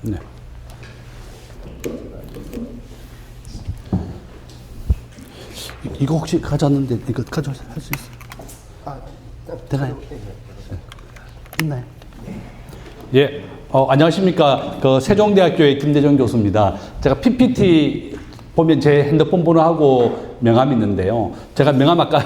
네. 이거 혹시 가져왔는데 이거 가져할 수 있어요? 되나요? 네. 있나요? 예. 안녕하십니까. 세종대학교의 김대정 교수입니다. 제가 PPT 보면 제 핸드폰 번호하고 명함이 있는데요. 제가 명함 아까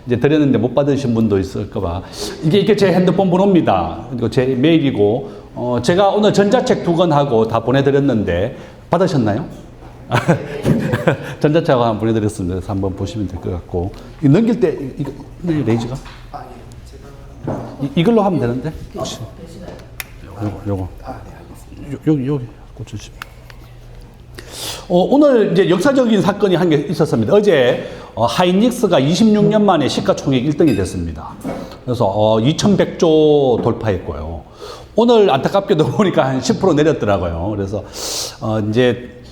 이제 드렸는데 못 받으신 분도 있을까봐. 이게 제 핸드폰 번호입니다. 그리고 제 메일이고, 제가 오늘 전자책 2권하고 다 보내드렸는데, 받으셨나요? 전자책하고 한번 보내드렸습니다. 그래서 한번 보시면 될 것 같고. 이거 넘길 때, 이거 레이저가? 이걸로 하면 되는데? 혹시? 요거. 여기 꽂으시면. 오늘 이제 역사적인 사건이 한 게 있었습니다. 어제 하이닉스가 26년 만에 시가총액 1등이 됐습니다. 그래서 2100조 돌파했고요. 오늘 안타깝게도 보니까 한 10% 내렸더라고요. 그래서 이제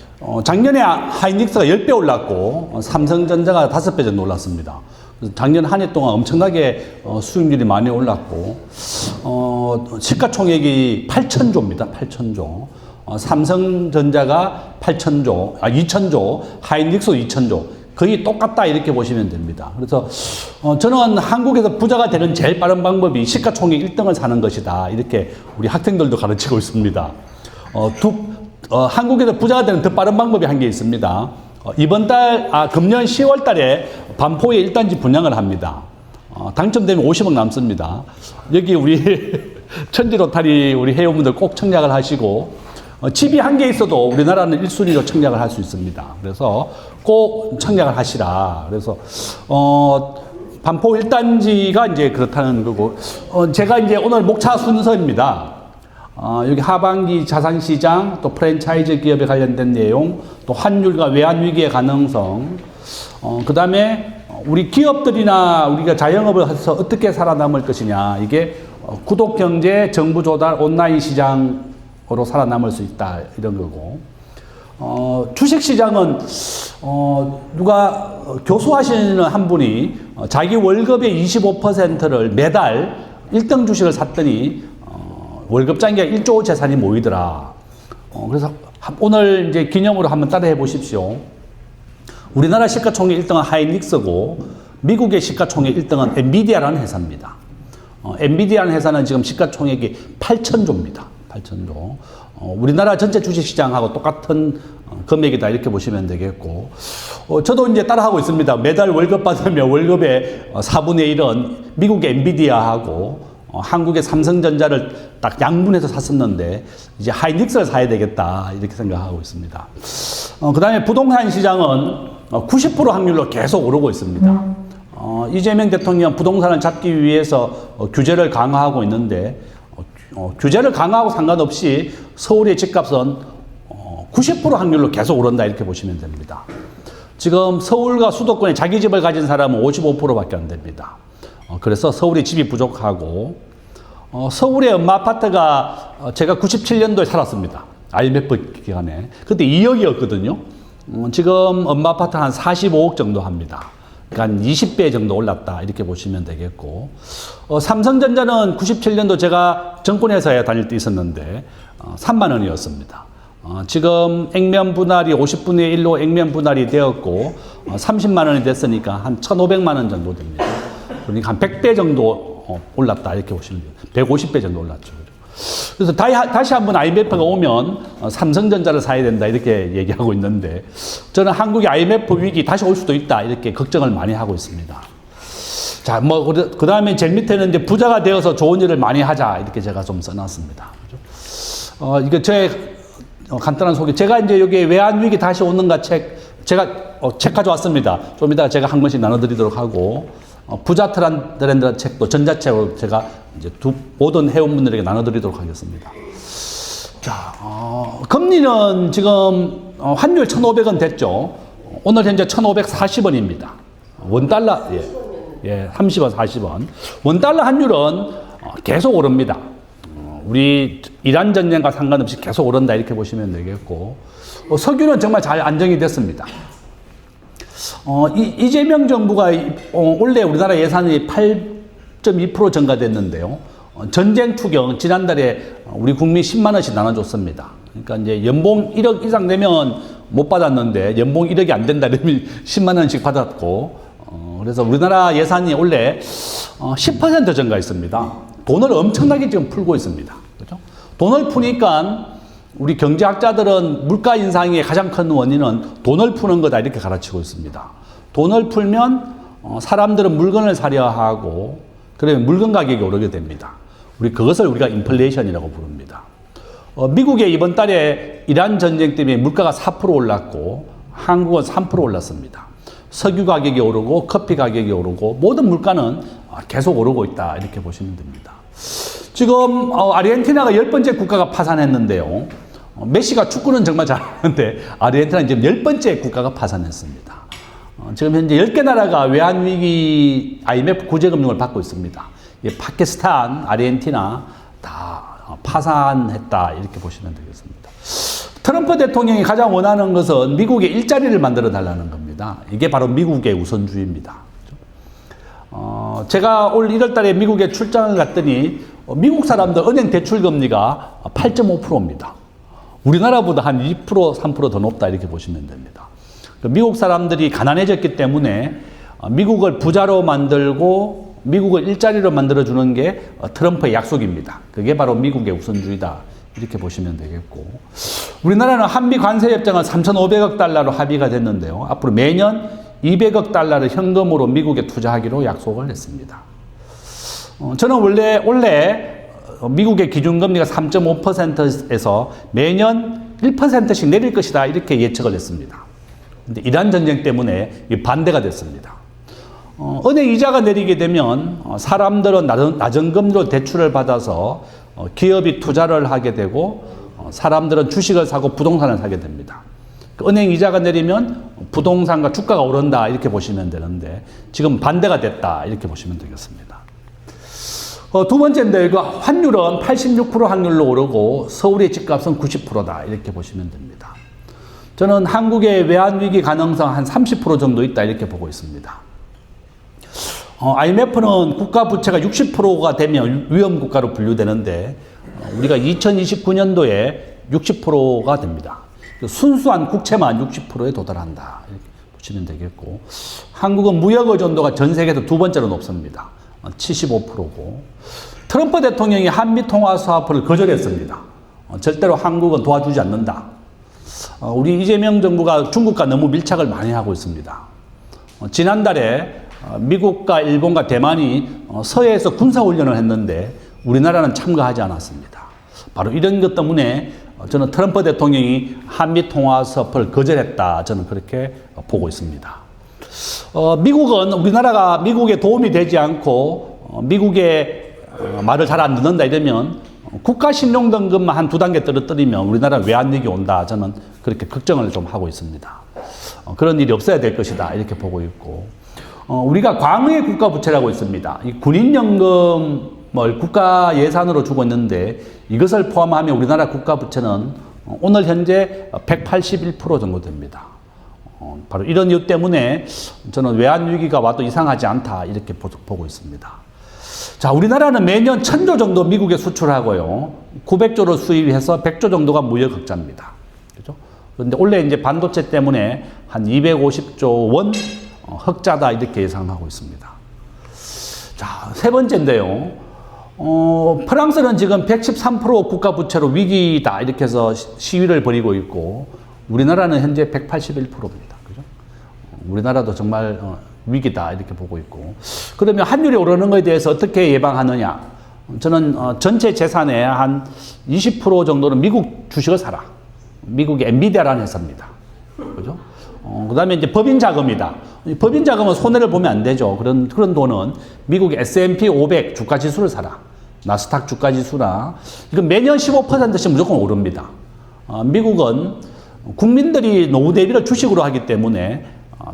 작년에 하이닉스가 10배 올랐고 삼성전자가 5배 정도 올랐습니다. 작년 한 해 동안 엄청나게 수익률이 많이 올랐고 시가총액이 8,000조입니다. 8,000조. 삼성전자가 2,000조, 하이닉스 2,000조. 거의 똑같다 이렇게 보시면 됩니다. 그래서 저는 한국에서 부자가 되는 제일 빠른 방법이 시가총액 1등을 사는 것이다. 이렇게 우리 학생들도 가르치고 있습니다. 한국에서 부자가 되는 더 빠른 방법이 한 게 있습니다. 금년 10월 달에 반포에 1단지 분양을 합니다. 당첨되면 50억 남습니다. 여기 우리 천지로타리 우리 회원분들 꼭 청약을 하시고, 집이 한 개 있어도 우리나라는 1순위로 청약을 할 수 있습니다. 그래서 꼭 청약을 하시라. 그래서, 반포 1단지가 이제 그렇다는 거고, 제가 이제 오늘 목차 순서입니다. 여기 하반기 자산시장, 또 프랜차이즈 기업에 관련된 내용, 또 환율과 외환위기의 가능성, 그 다음에 우리 기업들이나 우리가 자영업을 해서 어떻게 살아남을 것이냐. 이게 구독경제, 정부조달, 온라인 시장으로 살아남을 수 있다. 이런 거고. 주식시장은, 누가 교수하시는 한 분이 자기 월급의 25%를 매달 1등 주식을 샀더니 월급장기가 1조 재산이 모이더라. 그래서 오늘 이제 기념으로 한번 따라해 보십시오. 우리나라 시가총액 1등은 하이닉스고, 미국의 시가총액 1등은 엔비디아라는 회사입니다. 엔비디아라는 회사는 지금 시가총액이 8,000조입니다. 8,000조. 우리나라 전체 주식시장하고 똑같은 금액이다. 이렇게 보시면 되겠고. 저도 이제 따라하고 있습니다. 매달 월급 받으면 월급의 4분의 1은 미국의 엔비디아하고 한국의 삼성전자를 딱 양분해서 샀었는데, 이제 하이닉스를 사야 되겠다. 이렇게 생각하고 있습니다. 그 다음에 부동산 시장은 90% 확률로 계속 오르고 있습니다. 이재명 대통령 부동산을 잡기 위해서 규제를 강화하고 있는데, 규제를 강화하고 상관없이 서울의 집값은 90% 확률로 계속 오른다. 이렇게 보시면 됩니다. 지금 서울과 수도권에 자기 집을 가진 사람은 55%밖에 안 됩니다. 그래서 서울에 집이 부족하고, 서울의 엄마 아파트가 제가 97년도에 살았습니다. IMF 기간에. 그때 2억이었거든요. 지금 엄마 아파트 한 45억 정도 합니다. 그러니까 한 20배 정도 올랐다. 이렇게 보시면 되겠고. 삼성전자는 97년도 제가 정권회사에 다닐 때 있었는데 3만 원이었습니다. 지금 액면 분할이 50분의 1로 액면 분할이 되었고 30만 원이 됐으니까 한 1,500만 원 정도 됩니다. 그러니까 한 100배 정도 올랐다. 이렇게 보시면 돼요. 150배 정도 올랐죠. 그래서 다시 한번 IMF가 오면 삼성전자를 사야 된다. 이렇게 얘기하고 있는데, 저는 한국의 IMF 위기 다시 올 수도 있다. 이렇게 걱정을 많이 하고 있습니다. 자, 그 다음에 제일 밑에는 이제 부자가 되어서 좋은 일을 많이 하자. 이렇게 제가 좀 써놨습니다. 이거 제 간단한 소개. 제가 이제 여기 외환위기 다시 오는가 제가 책 가져왔습니다. 좀 이따가 제가 한 권씩 나눠드리도록 하고, 부자 트렌드 책도 전자책으로 제가 이제 모든 회원분들에게 나눠드리도록 하겠습니다. 자, 금리는 지금 환율 1,500원 됐죠. 오늘 현재 1,540원입니다. 원달러, 예, 30원, 40원. 원달러 환율은 계속 오릅니다. 우리 이란 전쟁과 상관없이 계속 오른다. 이렇게 보시면 되겠고, 석유는 정말 잘 안정이 됐습니다. 이재명 정부가 원래 우리나라 예산이 8.2% 증가됐는데요. 전쟁 투경 지난달에 우리 국민 10만 원씩 나눠줬습니다. 그러니까 이제 연봉 1억 이상 되면 못 받았는데 연봉 1억이 안 된다 그러면 10만 원씩 받았고 그래서 우리나라 예산이 원래 10% 증가했습니다. 돈을 엄청나게 지금 풀고 있습니다. 그렇죠? 돈을 푸니까 우리 경제학자들은 물가 인상의 가장 큰 원인은 돈을 푸는 거다 이렇게 가르치고 있습니다. 돈을 풀면 사람들은 물건을 사려 하고 그러면 물건 가격이 오르게 됩니다. 그것을 우리가 인플레이션이라고 부릅니다. 미국에 이번 달에 이란 전쟁 때문에 물가가 4% 올랐고 한국은 3% 올랐습니다. 석유 가격이 오르고 커피 가격이 오르고 모든 물가는 계속 오르고 있다 이렇게 보시면 됩니다. 지금 아르헨티나가 10번째 국가가 파산했는데요. 메시가 축구는 정말 잘하는데 아르헨티나는 지금 10번째 국가가 파산했습니다. 지금 현재 10개 나라가 외환위기 IMF 구제금융을 받고 있습니다. 파키스탄, 아르헨티나 다 파산했다 이렇게 보시면 되겠습니다. 트럼프 대통령이 가장 원하는 것은 미국의 일자리를 만들어 달라는 겁니다. 이게 바로 미국의 우선주의입니다. 제가 올 1월 달에 미국에 출장을 갔더니 미국 사람들 은행 대출 금리가 8.5%입니다. 우리나라보다 한 2%, 3% 더 높다 이렇게 보시면 됩니다. 미국 사람들이 가난해졌기 때문에 미국을 부자로 만들고 미국을 일자리로 만들어주는 게 트럼프의 약속입니다. 그게 바로 미국의 우선주의다 이렇게 보시면 되겠고 우리나라는 한미 관세협정은 3,500억 달러로 합의가 됐는데요. 앞으로 매년 200억 달러를 현금으로 미국에 투자하기로 약속을 했습니다. 저는 원래 미국의 기준금리가 3.5%에서 매년 1%씩 내릴 것이다 이렇게 예측을 했습니다. 근데 이란 전쟁 때문에 반대가 됐습니다. 은행 이자가 내리게 되면 사람들은 낮은 금리로 대출을 받아서 기업이 투자를 하게 되고 사람들은 주식을 사고 부동산을 사게 됩니다. 은행 이자가 내리면 부동산과 주가가 오른다 이렇게 보시면 되는데 지금 반대가 됐다 이렇게 보시면 되겠습니다. 두 번째인데 환율은 86% 확률로 오르고 서울의 집값은 90%다 이렇게 보시면 됩니다. 저는 한국의 외환위기 가능성 한 30% 정도 있다 이렇게 보고 있습니다. IMF는 국가 부채가 60%가 되면 위험국가로 분류되는데 우리가 2029년도에 60%가 됩니다. 순수한 국채만 60%에 도달한다 이렇게 보시면 되겠고 한국은 무역 의존도가 전 세계에서 두 번째로 높습니다. 75%고 트럼프 대통령이 한미 통화 수합을 거절했습니다. 절대로 한국은 도와주지 않는다. 우리 이재명 정부가 중국과 너무 밀착을 많이 하고 있습니다. 지난달에 미국과 일본과 대만이 서해에서 군사훈련을 했는데 우리나라는 참가하지 않았습니다. 바로 이런 것 때문에 저는 트럼프 대통령이 한미 통화 수합을 거절했다. 저는 그렇게 보고 있습니다. 미국은 우리나라가 미국에 도움이 되지 않고 미국의 말을 잘 안 듣는다 이러면 국가 신용 등급만 한 2단계 떨어뜨리면 우리나라 외환위기 온다. 저는 그렇게 걱정을 좀 하고 있습니다. 그런 일이 없어야 될 것이다. 이렇게 보고 있고 우리가 광의 국가 부채라고 있습니다. 이 군인연금을 국가 예산으로 주고 있는데 이것을 포함하면 우리나라 국가 부채는 오늘 현재 181% 정도 됩니다. 바로 이런 이유 때문에 저는 외환위기가 와도 이상하지 않다 이렇게 보고 있습니다. 자, 우리나라는 매년 1,000조 정도 미국에 수출하고요. 900조를 수입해서 100조 정도가 무역 흑자입니다. 그죠? 그런데 원래 이제 반도체 때문에 한 250조 원 흑자다 이렇게 예상하고 있습니다. 자, 세 번째인데요. 프랑스는 지금 113% 국가 부채로 위기다 이렇게 해서 시위를 벌이고 있고 우리나라는 현재 181%입니다. 그죠? 우리나라도 정말 위기다 이렇게 보고 있고 그러면 환율이 오르는 것에 대해서 어떻게 예방하느냐? 저는 전체 재산의 한 20% 정도는 미국 주식을 사라. 미국의 엔비디아라는 회사입니다. 그죠? 그 다음에 이제 법인 자금이다. 법인 자금은 손해를 보면 안 되죠. 그런 돈은 미국의 S&P 500 주가 지수를 사라. 나스닥 주가 지수나 이건 매년 15%씩 무조건 오릅니다. 미국은 국민들이 노후 대비를 주식으로 하기 때문에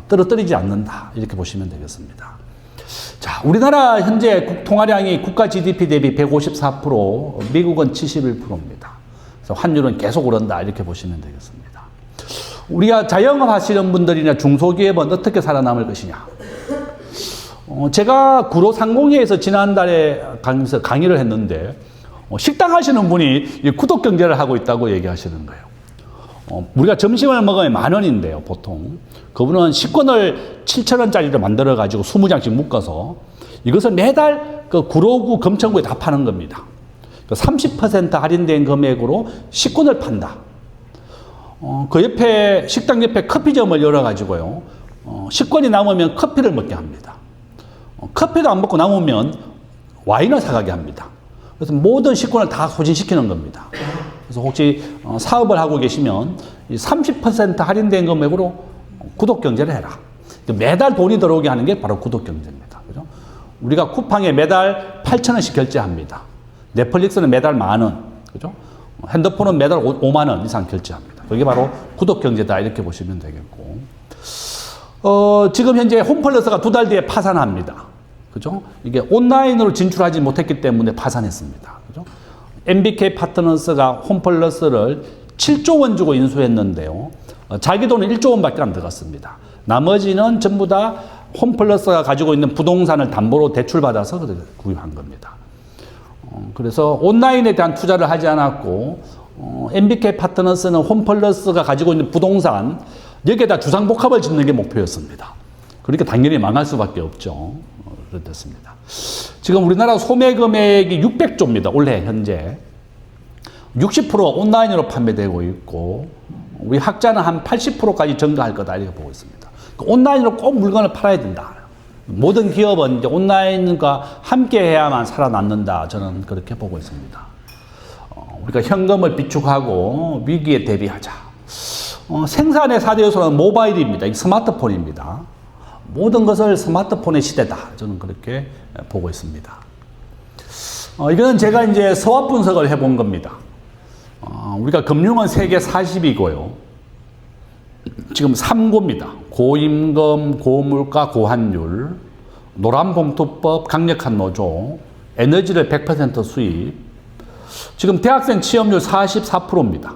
떨어뜨리지 않는다. 이렇게 보시면 되겠습니다. 자, 우리나라 현재 통화량이 국가 GDP 대비 154%, 미국은 71%입니다. 그래서 환율은 계속 오른다. 이렇게 보시면 되겠습니다. 우리가 자영업 하시는 분들이나 중소기업은 어떻게 살아남을 것이냐. 제가 구로상공회에서 지난달에 강의를 했는데 식당 하시는 분이 이 구독 경제를 하고 있다고 얘기하시는 거예요. 우리가 점심을 먹으면 10,000원인데요, 보통. 그분은 식권을 7,000원짜리로 만들어가지고 20장씩 묶어서 이것을 매달 그 구로구, 금천구에 다 파는 겁니다. 30% 할인된 금액으로 식권을 판다. 그 옆에, 식당 옆에 커피점을 열어가지고요, 식권이 남으면 커피를 먹게 합니다. 커피도 안 먹고 남으면 와인을 사가게 합니다. 그래서 모든 식권을 다 소진시키는 겁니다. 그래서 혹시 사업을 하고 계시면 30% 할인된 금액으로 구독 경제를 해라. 매달 돈이 들어오게 하는 게 바로 구독 경제입니다. 그죠? 우리가 쿠팡에 매달 8,000원씩 결제합니다. 넷플릭스는 매달 10,000원. 그죠? 핸드폰은 매달 50,000원 이상 결제합니다. 그게 바로 구독 경제다. 이렇게 보시면 되겠고. 지금 현재 홈플러스가 2달 뒤에 파산합니다. 그죠? 이게 온라인으로 진출하지 못했기 때문에 파산했습니다. 그죠? MBK 파트너스가 홈플러스를 7조 원 주고 인수했는데요. 자기 돈은 1조 원밖에 안 들어갔습니다. 나머지는 전부 다 홈플러스가 가지고 있는 부동산을 담보로 대출받아서 구입한 겁니다. 그래서 온라인에 대한 투자를 하지 않았고, MBK 파트너스는 홈플러스가 가지고 있는 부동산, 여기에다 주상복합을 짓는 게 목표였습니다. 그러니까 당연히 망할 수밖에 없죠. 그렇습니다. 지금 우리나라 소매 금액이 600조입니다. 올해 현재. 60% 온라인으로 판매되고 있고, 우리 학자는 한 80%까지 증가할 거다 이렇게 보고 있습니다. 온라인으로 꼭 물건을 팔아야 된다. 모든 기업은 이제 온라인과 함께 해야만 살아남는다. 저는 그렇게 보고 있습니다. 우리가 현금을 비축하고 위기에 대비하자. 생산의 4대 요소는 모바일입니다. 스마트폰입니다. 모든 것을 스마트폰의 시대다. 저는 그렇게 보고 있습니다. 이거는 제가 이제 서학 분석을 해본 겁니다. 우리가 금융은 세계 40이고요. 지금 3고입니다. 고임금, 고물가, 고환율, 노란봉투법, 강력한 노조, 에너지를 100% 수입. 지금 대학생 취업률 44%입니다.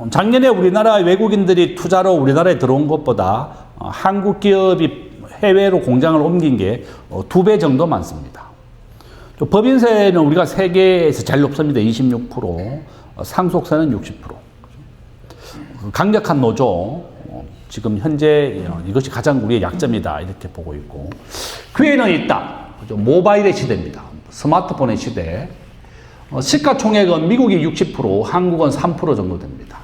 작년에 우리나라 외국인들이 투자로 우리나라에 들어온 것보다 한국 기업이 해외로 공장을 옮긴 게 2배 정도 많습니다. 법인세는 우리가 세계에서 제일 높습니다. 26%, 상속세는 60%. 강력한 노조, 지금 현재 이것이 가장 우리의 약점이다 이렇게 보고 있고, 기회는 있다. 모바일의 시대입니다. 스마트폰의 시대. 시가총액은 미국이 60%, 한국은 3% 정도 됩니다.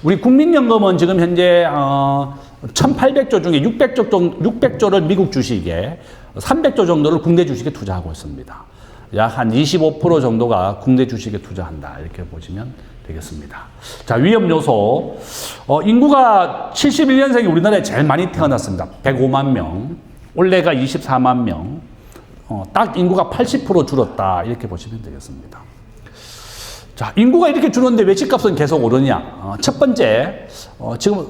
우리 국민연금은 지금 현재 1,800조 중에 600조를 미국 주식에, 300조 정도를 국내 주식에 투자하고 있습니다. 약 한 25% 정도가 국내 주식에 투자한다 이렇게 보시면 되겠습니다. 자, 위험 요소. 인구가 71년생이 우리나라에 제일 많이 태어났습니다. 105만 명. 올해가 24만 명. 딱 인구가 80% 줄었다 이렇게 보시면 되겠습니다. 자, 인구가 이렇게 줄었는데 왜 집값은 계속 오르냐? 첫 번째, 지금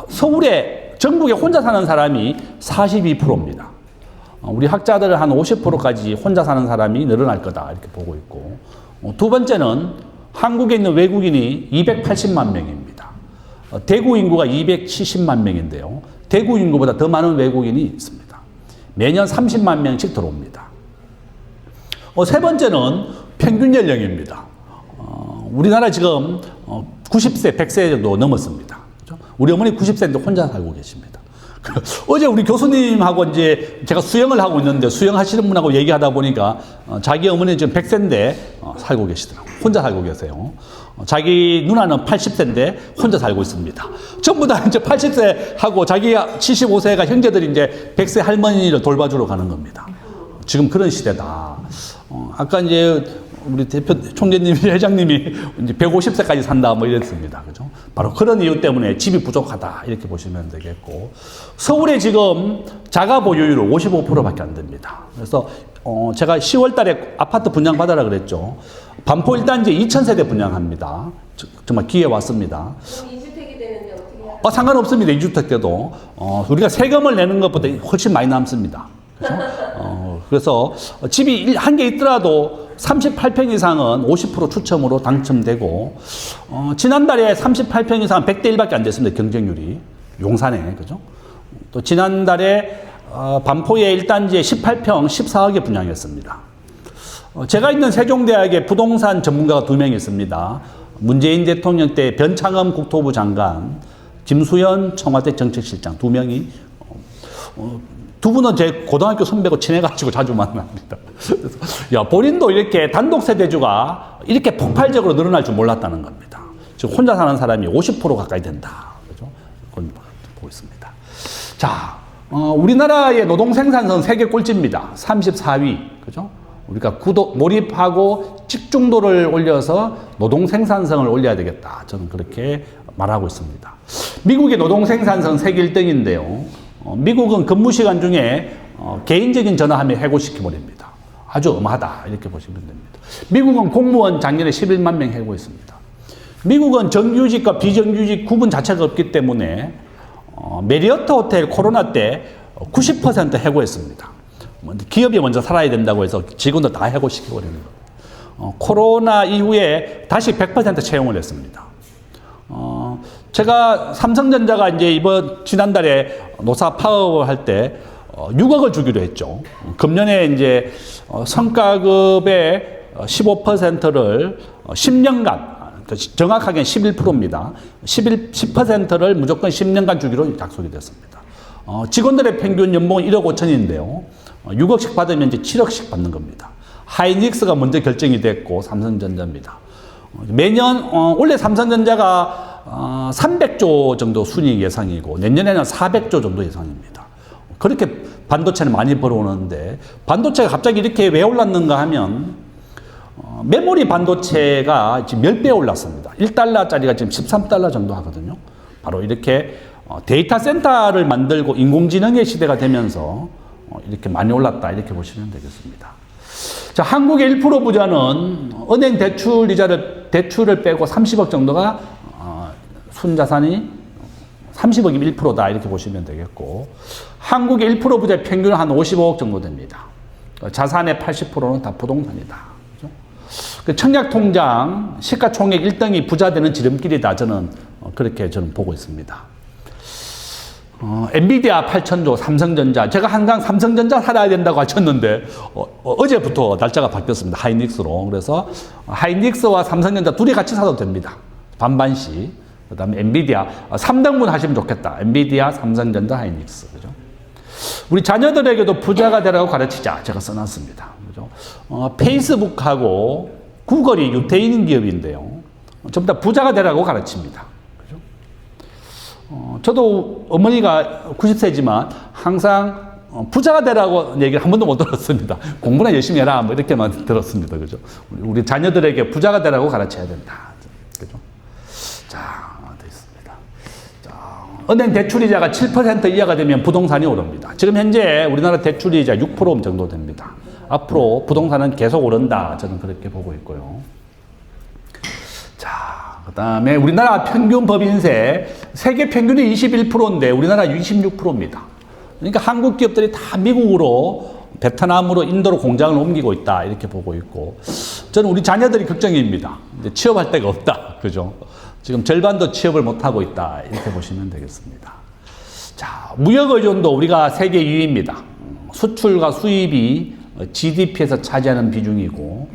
서울에, 전국에 혼자 사는 사람이 42%입니다. 우리 학자들은 한 50%까지 혼자 사는 사람이 늘어날 거다 이렇게 보고 있고, 두 번째는 한국에 있는 외국인이 280만 명입니다. 대구 인구가 270만 명인데요. 대구 인구보다 더 많은 외국인이 있습니다. 매년 30만 명씩 들어옵니다. 세 번째는 평균 연령입니다. 우리나라 지금 90세, 100세 정도 넘었습니다. 그렇죠? 우리 어머니 90세인데 혼자 살고 계십니다. 어제 우리 교수님하고 이제 제가 수영을 하고 있는데 수영하시는 분하고 얘기하다 보니까 자기 어머니는 지금 100세인데 살고 계시더라고요. 혼자 살고 계세요. 자기 누나는 80세인데 혼자 살고 있습니다. 전부 다 이제 80세 하고 자기 75세가 형제들이 이제 100세 할머니를 돌봐주러 가는 겁니다. 지금 그런 시대다. 아까 이제 우리 대표 총재님이 회장님이 이제 150세까지 산다 뭐 이랬습니다. 그죠? 바로 그런 이유 때문에 집이 부족하다 이렇게 보시면 되겠고, 서울에 지금 자가 보유율 55%밖에 안 됩니다. 그래서 제가 10월 달에 아파트 분양 받아라 그랬죠. 반포 1단지 2,000세대 분양합니다. 정말 기회 왔습니다. 그럼 2주택이 되는데 어떻게 해야 상관없습니다. 2주택 때도. 우리가 세금을 내는 것보다 훨씬 많이 남습니다. 그죠? 그래서 집이 한 개 있더라도 38평 이상은 50% 추첨으로 당첨되고, 지난달에 38평 이상은 100대 1밖에 안 됐습니다. 경쟁률이. 용산에. 그죠? 또 지난달에 반포의 1단지에 18평 14억에 분양했습니다. 제가 있는 세종대학에 부동산 전문가가 2명 있습니다. 문재인 대통령 때 변창흠 국토부 장관, 김수현 청와대 정책실장 2명이 두 분은 제 고등학교 선배고 친해가지고 자주 만납니다. 그래서 야, 본인도 이렇게 단독 세대주가 이렇게 폭발적으로 늘어날 줄 몰랐다는 겁니다. 지금 혼자 사는 사람이 50% 가까이 된다. 그죠? 그건 보고 있습니다. 자, 우리나라의 노동 생산성 세계 꼴찌입니다. 34위. 그죠? 우리가 몰입하고 집중도를 올려서 노동 생산성을 올려야 되겠다. 저는 그렇게 말하고 있습니다. 미국의 노동 생산성 세계 1등인데요. 미국은 근무 시간 중에 개인적인 전화하면 해고시켜버립니다. 아주 엄하다. 이렇게 보시면 됩니다. 미국은 공무원 작년에 11만 명 해고했습니다. 미국은 정규직과 비정규직 구분 자체가 없기 때문에 메리어트 호텔 코로나 때 90% 해고했습니다. 기업이 먼저 살아야 된다고 해서 직원들 다 해고시켜버리는 거예요. 코로나 이후에 다시 100% 채용을 했습니다. 제가 삼성전자가 이제 지난달에 노사 파업을 할 때 6억을 주기로 했죠. 금년에 이제 성과급의 15%를 10년간, 정확하게는 11%입니다. 10%를 무조건 10년간 주기로 약속이 됐습니다. 직원들의 평균 연봉은 1억 5천인데요. 6억씩 받으면 이제 7억씩 받는 겁니다. 하이닉스가 먼저 결정이 됐고 삼성전자입니다. 매년 원래 삼성전자가 300조 정도 순이익 예상이고 내년에는 400조 정도 예상입니다. 그렇게 반도체는 많이 벌어오는데 반도체가 갑자기 이렇게 왜 올랐는가 하면 메모리 반도체가 지금 10배 올랐습니다. 1달러짜리가 지금 13달러 정도 하거든요. 바로 이렇게 데이터 센터를 만들고 인공지능의 시대가 되면서 이렇게 많이 올랐다 이렇게 보시면 되겠습니다. 자, 한국의 1% 부자는 은행 대출을 빼고 30억 정도가 순자산이 30억이면 1%다 이렇게 보시면 되겠고 한국의 1% 부자의 평균은 한 55억 정도 됩니다. 자산의 80%는 다 부동산이다. 그렇죠? 청약통장 시가총액 1등이 부자 되는 지름길이다. 저는 그렇게 보고 있습니다. 엔비디아 8천조, 삼성전자. 제가 항상 삼성전자 살아야 된다고 하셨는데, 어제부터 날짜가 바뀌었습니다. 하이닉스로. 그래서 하이닉스와 삼성전자 둘이 같이 사도 됩니다. 반반씩. 그 다음에 엔비디아. 3등분 하시면 좋겠다. 엔비디아, 삼성전자, 하이닉스. 그죠? 우리 자녀들에게도 부자가 되라고 가르치자. 제가 써놨습니다. 그죠? 페이스북하고 구글이 유태인 기업인데요. 전부 다 부자가 되라고 가르칩니다. 저도 어머니가 90세지만 항상 부자가 되라고 얘기를 한 번도 못 들었습니다. 공부나 열심히 해라. 뭐 이렇게만 들었습니다. 그죠? 우리 자녀들에게 부자가 되라고 가르쳐야 된다. 그죠? 자, 되어 있습니다. 자, 은행 대출이자가 7% 이하가 되면 부동산이 오릅니다. 지금 현재 우리나라 대출이자 6% 정도 됩니다. 앞으로 부동산은 계속 오른다. 저는 그렇게 보고 있고요. 그 다음에 우리나라 평균 법인세, 세계 평균이 21%인데 우리나라 26%입니다. 그러니까 한국 기업들이 다 미국으로, 베트남으로, 인도로 공장을 옮기고 있다. 이렇게 보고 있고. 저는 우리 자녀들이 걱정입니다. 이제 취업할 데가 없다. 그죠? 지금 절반도 취업을 못하고 있다. 이렇게 보시면 되겠습니다. 자, 무역 의존도 우리가 세계 2위입니다. 수출과 수입이 GDP에서 차지하는 비중이고,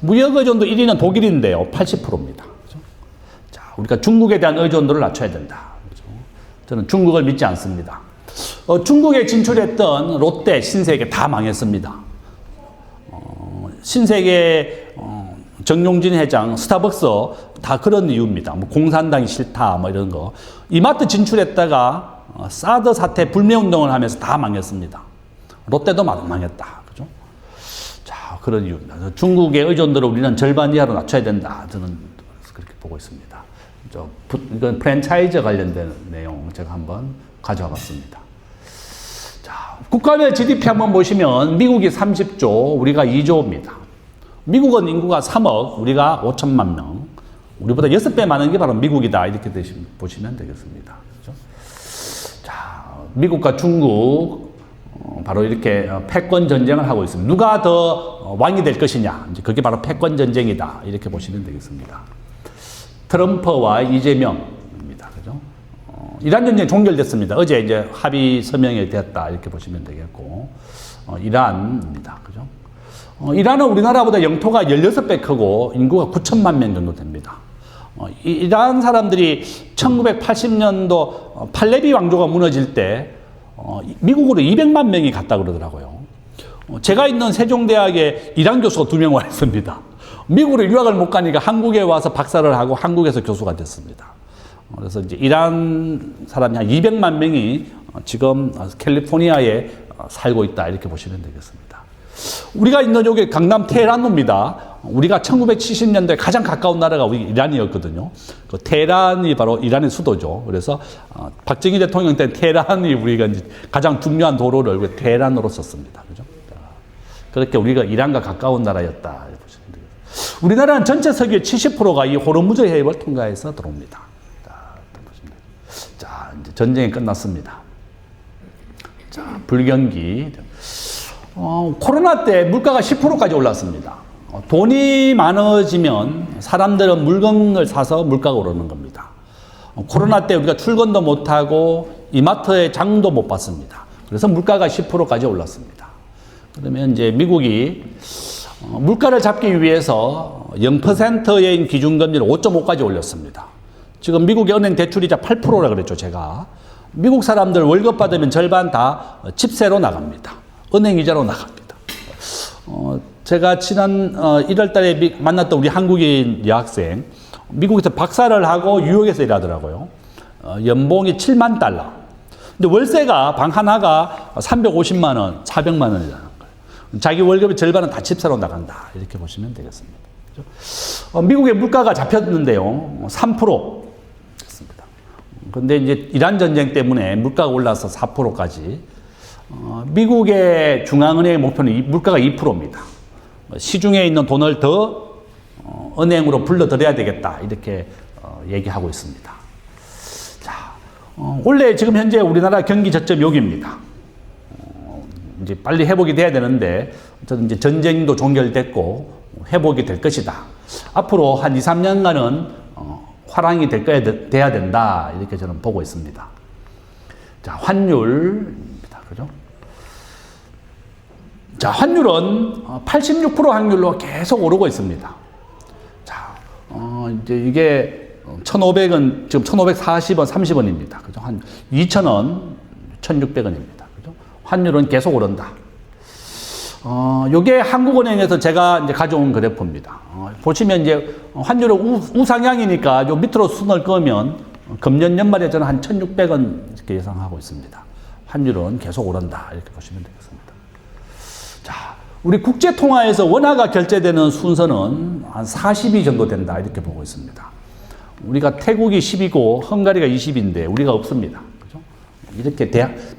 무역 의존도 1위는 독일인데요. 80%입니다. 우리가 중국에 대한 의존도를 낮춰야 된다. 그렇죠? 저는 중국을 믿지 않습니다. 중국에 진출했던 롯데, 신세계 다 망했습니다. 신세계 정용진 회장, 스타벅스 다 그런 이유입니다. 뭐 공산당이 싫다, 뭐 이런 거. 이마트 진출했다가 사드 사태 불매운동을 하면서 다 망했습니다. 롯데도 망했다. 그죠? 자, 그런 이유입니다. 중국의 의존도를 우리는 절반 이하로 낮춰야 된다. 저는 그렇게 보고 있습니다. 이건 프랜차이즈 관련된 내용 제가 한번 가져와 봤습니다. 자, 국가별 GDP 한번 보시면 미국이 30조, 우리가 2조입니다. 미국은 인구가 3억, 우리가 5천만 명. 우리보다 6배 많은 게 바로 미국이다. 이렇게 보시면 되겠습니다. 그렇죠? 자, 미국과 중국 바로 이렇게 패권 전쟁을 하고 있습니다. 누가 더 왕이 될 것이냐. 이제 그게 바로 패권 전쟁이다. 이렇게 보시면 되겠습니다. 트럼프와 이재명입니다. 그죠? 이란 전쟁이 종결됐습니다. 어제 이제 합의 서명이 됐다. 이렇게 보시면 되겠고, 이란입니다. 그죠? 이란은 우리나라보다 영토가 16배 크고 인구가 9천만 명 정도 됩니다. 이란 사람들이 1980년도 팔레비 왕조가 무너질 때 미국으로 200만 명이 갔다 그러더라고요. 제가 있는 세종대학에 이란 교수가 2명 와 있습니다. 미국으로 유학을 못 가니까 한국에 와서 박사를 하고 한국에서 교수가 됐습니다. 그래서 이제 이란 사람이 한 200만 명이 지금 캘리포니아에 살고 있다 이렇게 보시면 되겠습니다. 우리가 있는 여기 강남 테헤란입니다. 우리가 1970년대 가장 가까운 나라가 우리 이란이었거든요. 그 테헤란이 바로 이란의 수도죠. 그래서 박정희 대통령 때 테헤란이 우리가 이제 가장 중요한 도로를 테헤란으로 썼습니다. 그죠? 그렇게 우리가 이란과 가까운 나라였다. 이렇게 보시면 되겠습니다. 우리나라는 전체 석유의 70%가 이 호르무즈 해협을 통과해서 들어옵니다. 자, 이제 전쟁이 끝났습니다. 자, 불경기. 코로나 때 물가가 10%까지 올랐습니다. 돈이 많아지면 사람들은 물건을 사서 물가가 오르는 겁니다. 코로나 때 우리가 출근도 못하고 이마트에 장도 못 봤습니다. 그래서 물가가 10%까지 올랐습니다. 그러면 이제 미국이 물가를 잡기 위해서 0%의 기준금리를 5.5까지 올렸습니다. 지금 미국의 은행 대출이자 8%라 그랬죠, 제가. 미국 사람들 월급 받으면 절반 다 집세로 나갑니다. 은행 이자로 나갑니다. 제가 지난 1월 달에 만났던 우리 한국인 여학생, 미국에서 박사를 하고 뉴욕에서 일하더라고요. 연봉이 7만 달러. 근데 월세가 방 하나가 350만 원, 400만 원이라는 거예요. 자기 월급의 절반은 다 집세로 나간다. 이렇게 보시면 되겠습니다. 미국의 물가가 잡혔는데요. 3% 됐습니다. 근데 이제 이란 전쟁 때문에 물가가 올라서 4%까지. 미국의 중앙은행의 목표는 물가가 2%입니다. 시중에 있는 돈을 더 은행으로 불러들여야 되겠다. 이렇게 얘기하고 있습니다. 자, 원래 지금 현재 우리나라 경기 저점 여기입니다. 이제 빨리 회복이 돼야 되는데, 저는 이제 전쟁도 종결됐고, 회복이 될 것이다. 앞으로 한 2, 3년간은 화랑이 돼야 된다. 이렇게 저는 보고 있습니다. 자, 환율입니다. 그죠? 자, 환율은 86% 확률로 계속 오르고 있습니다. 자, 이제 이게 1,500원, 지금 1,540원, 30원입니다. 그죠? 한 2,000원, 1,600원입니다. 그죠? 환율은 계속 오른다. 요게 한국은행에서 제가 이제 가져온 그래프입니다. 보시면 이제 환율은 우상향이니까 요 밑으로 순을 끄면 금년 연말에 저는 한 1,600원 이렇게 예상하고 있습니다. 환율은 계속 오른다. 이렇게 보시면 되겠습니다. 자, 우리 국제통화에서 원화가 결제되는 순서는 한 40위 정도 된다. 이렇게 보고 있습니다. 우리가 태국이 10이고 헝가리가 20인데 우리가 없습니다. 그죠? 이렇게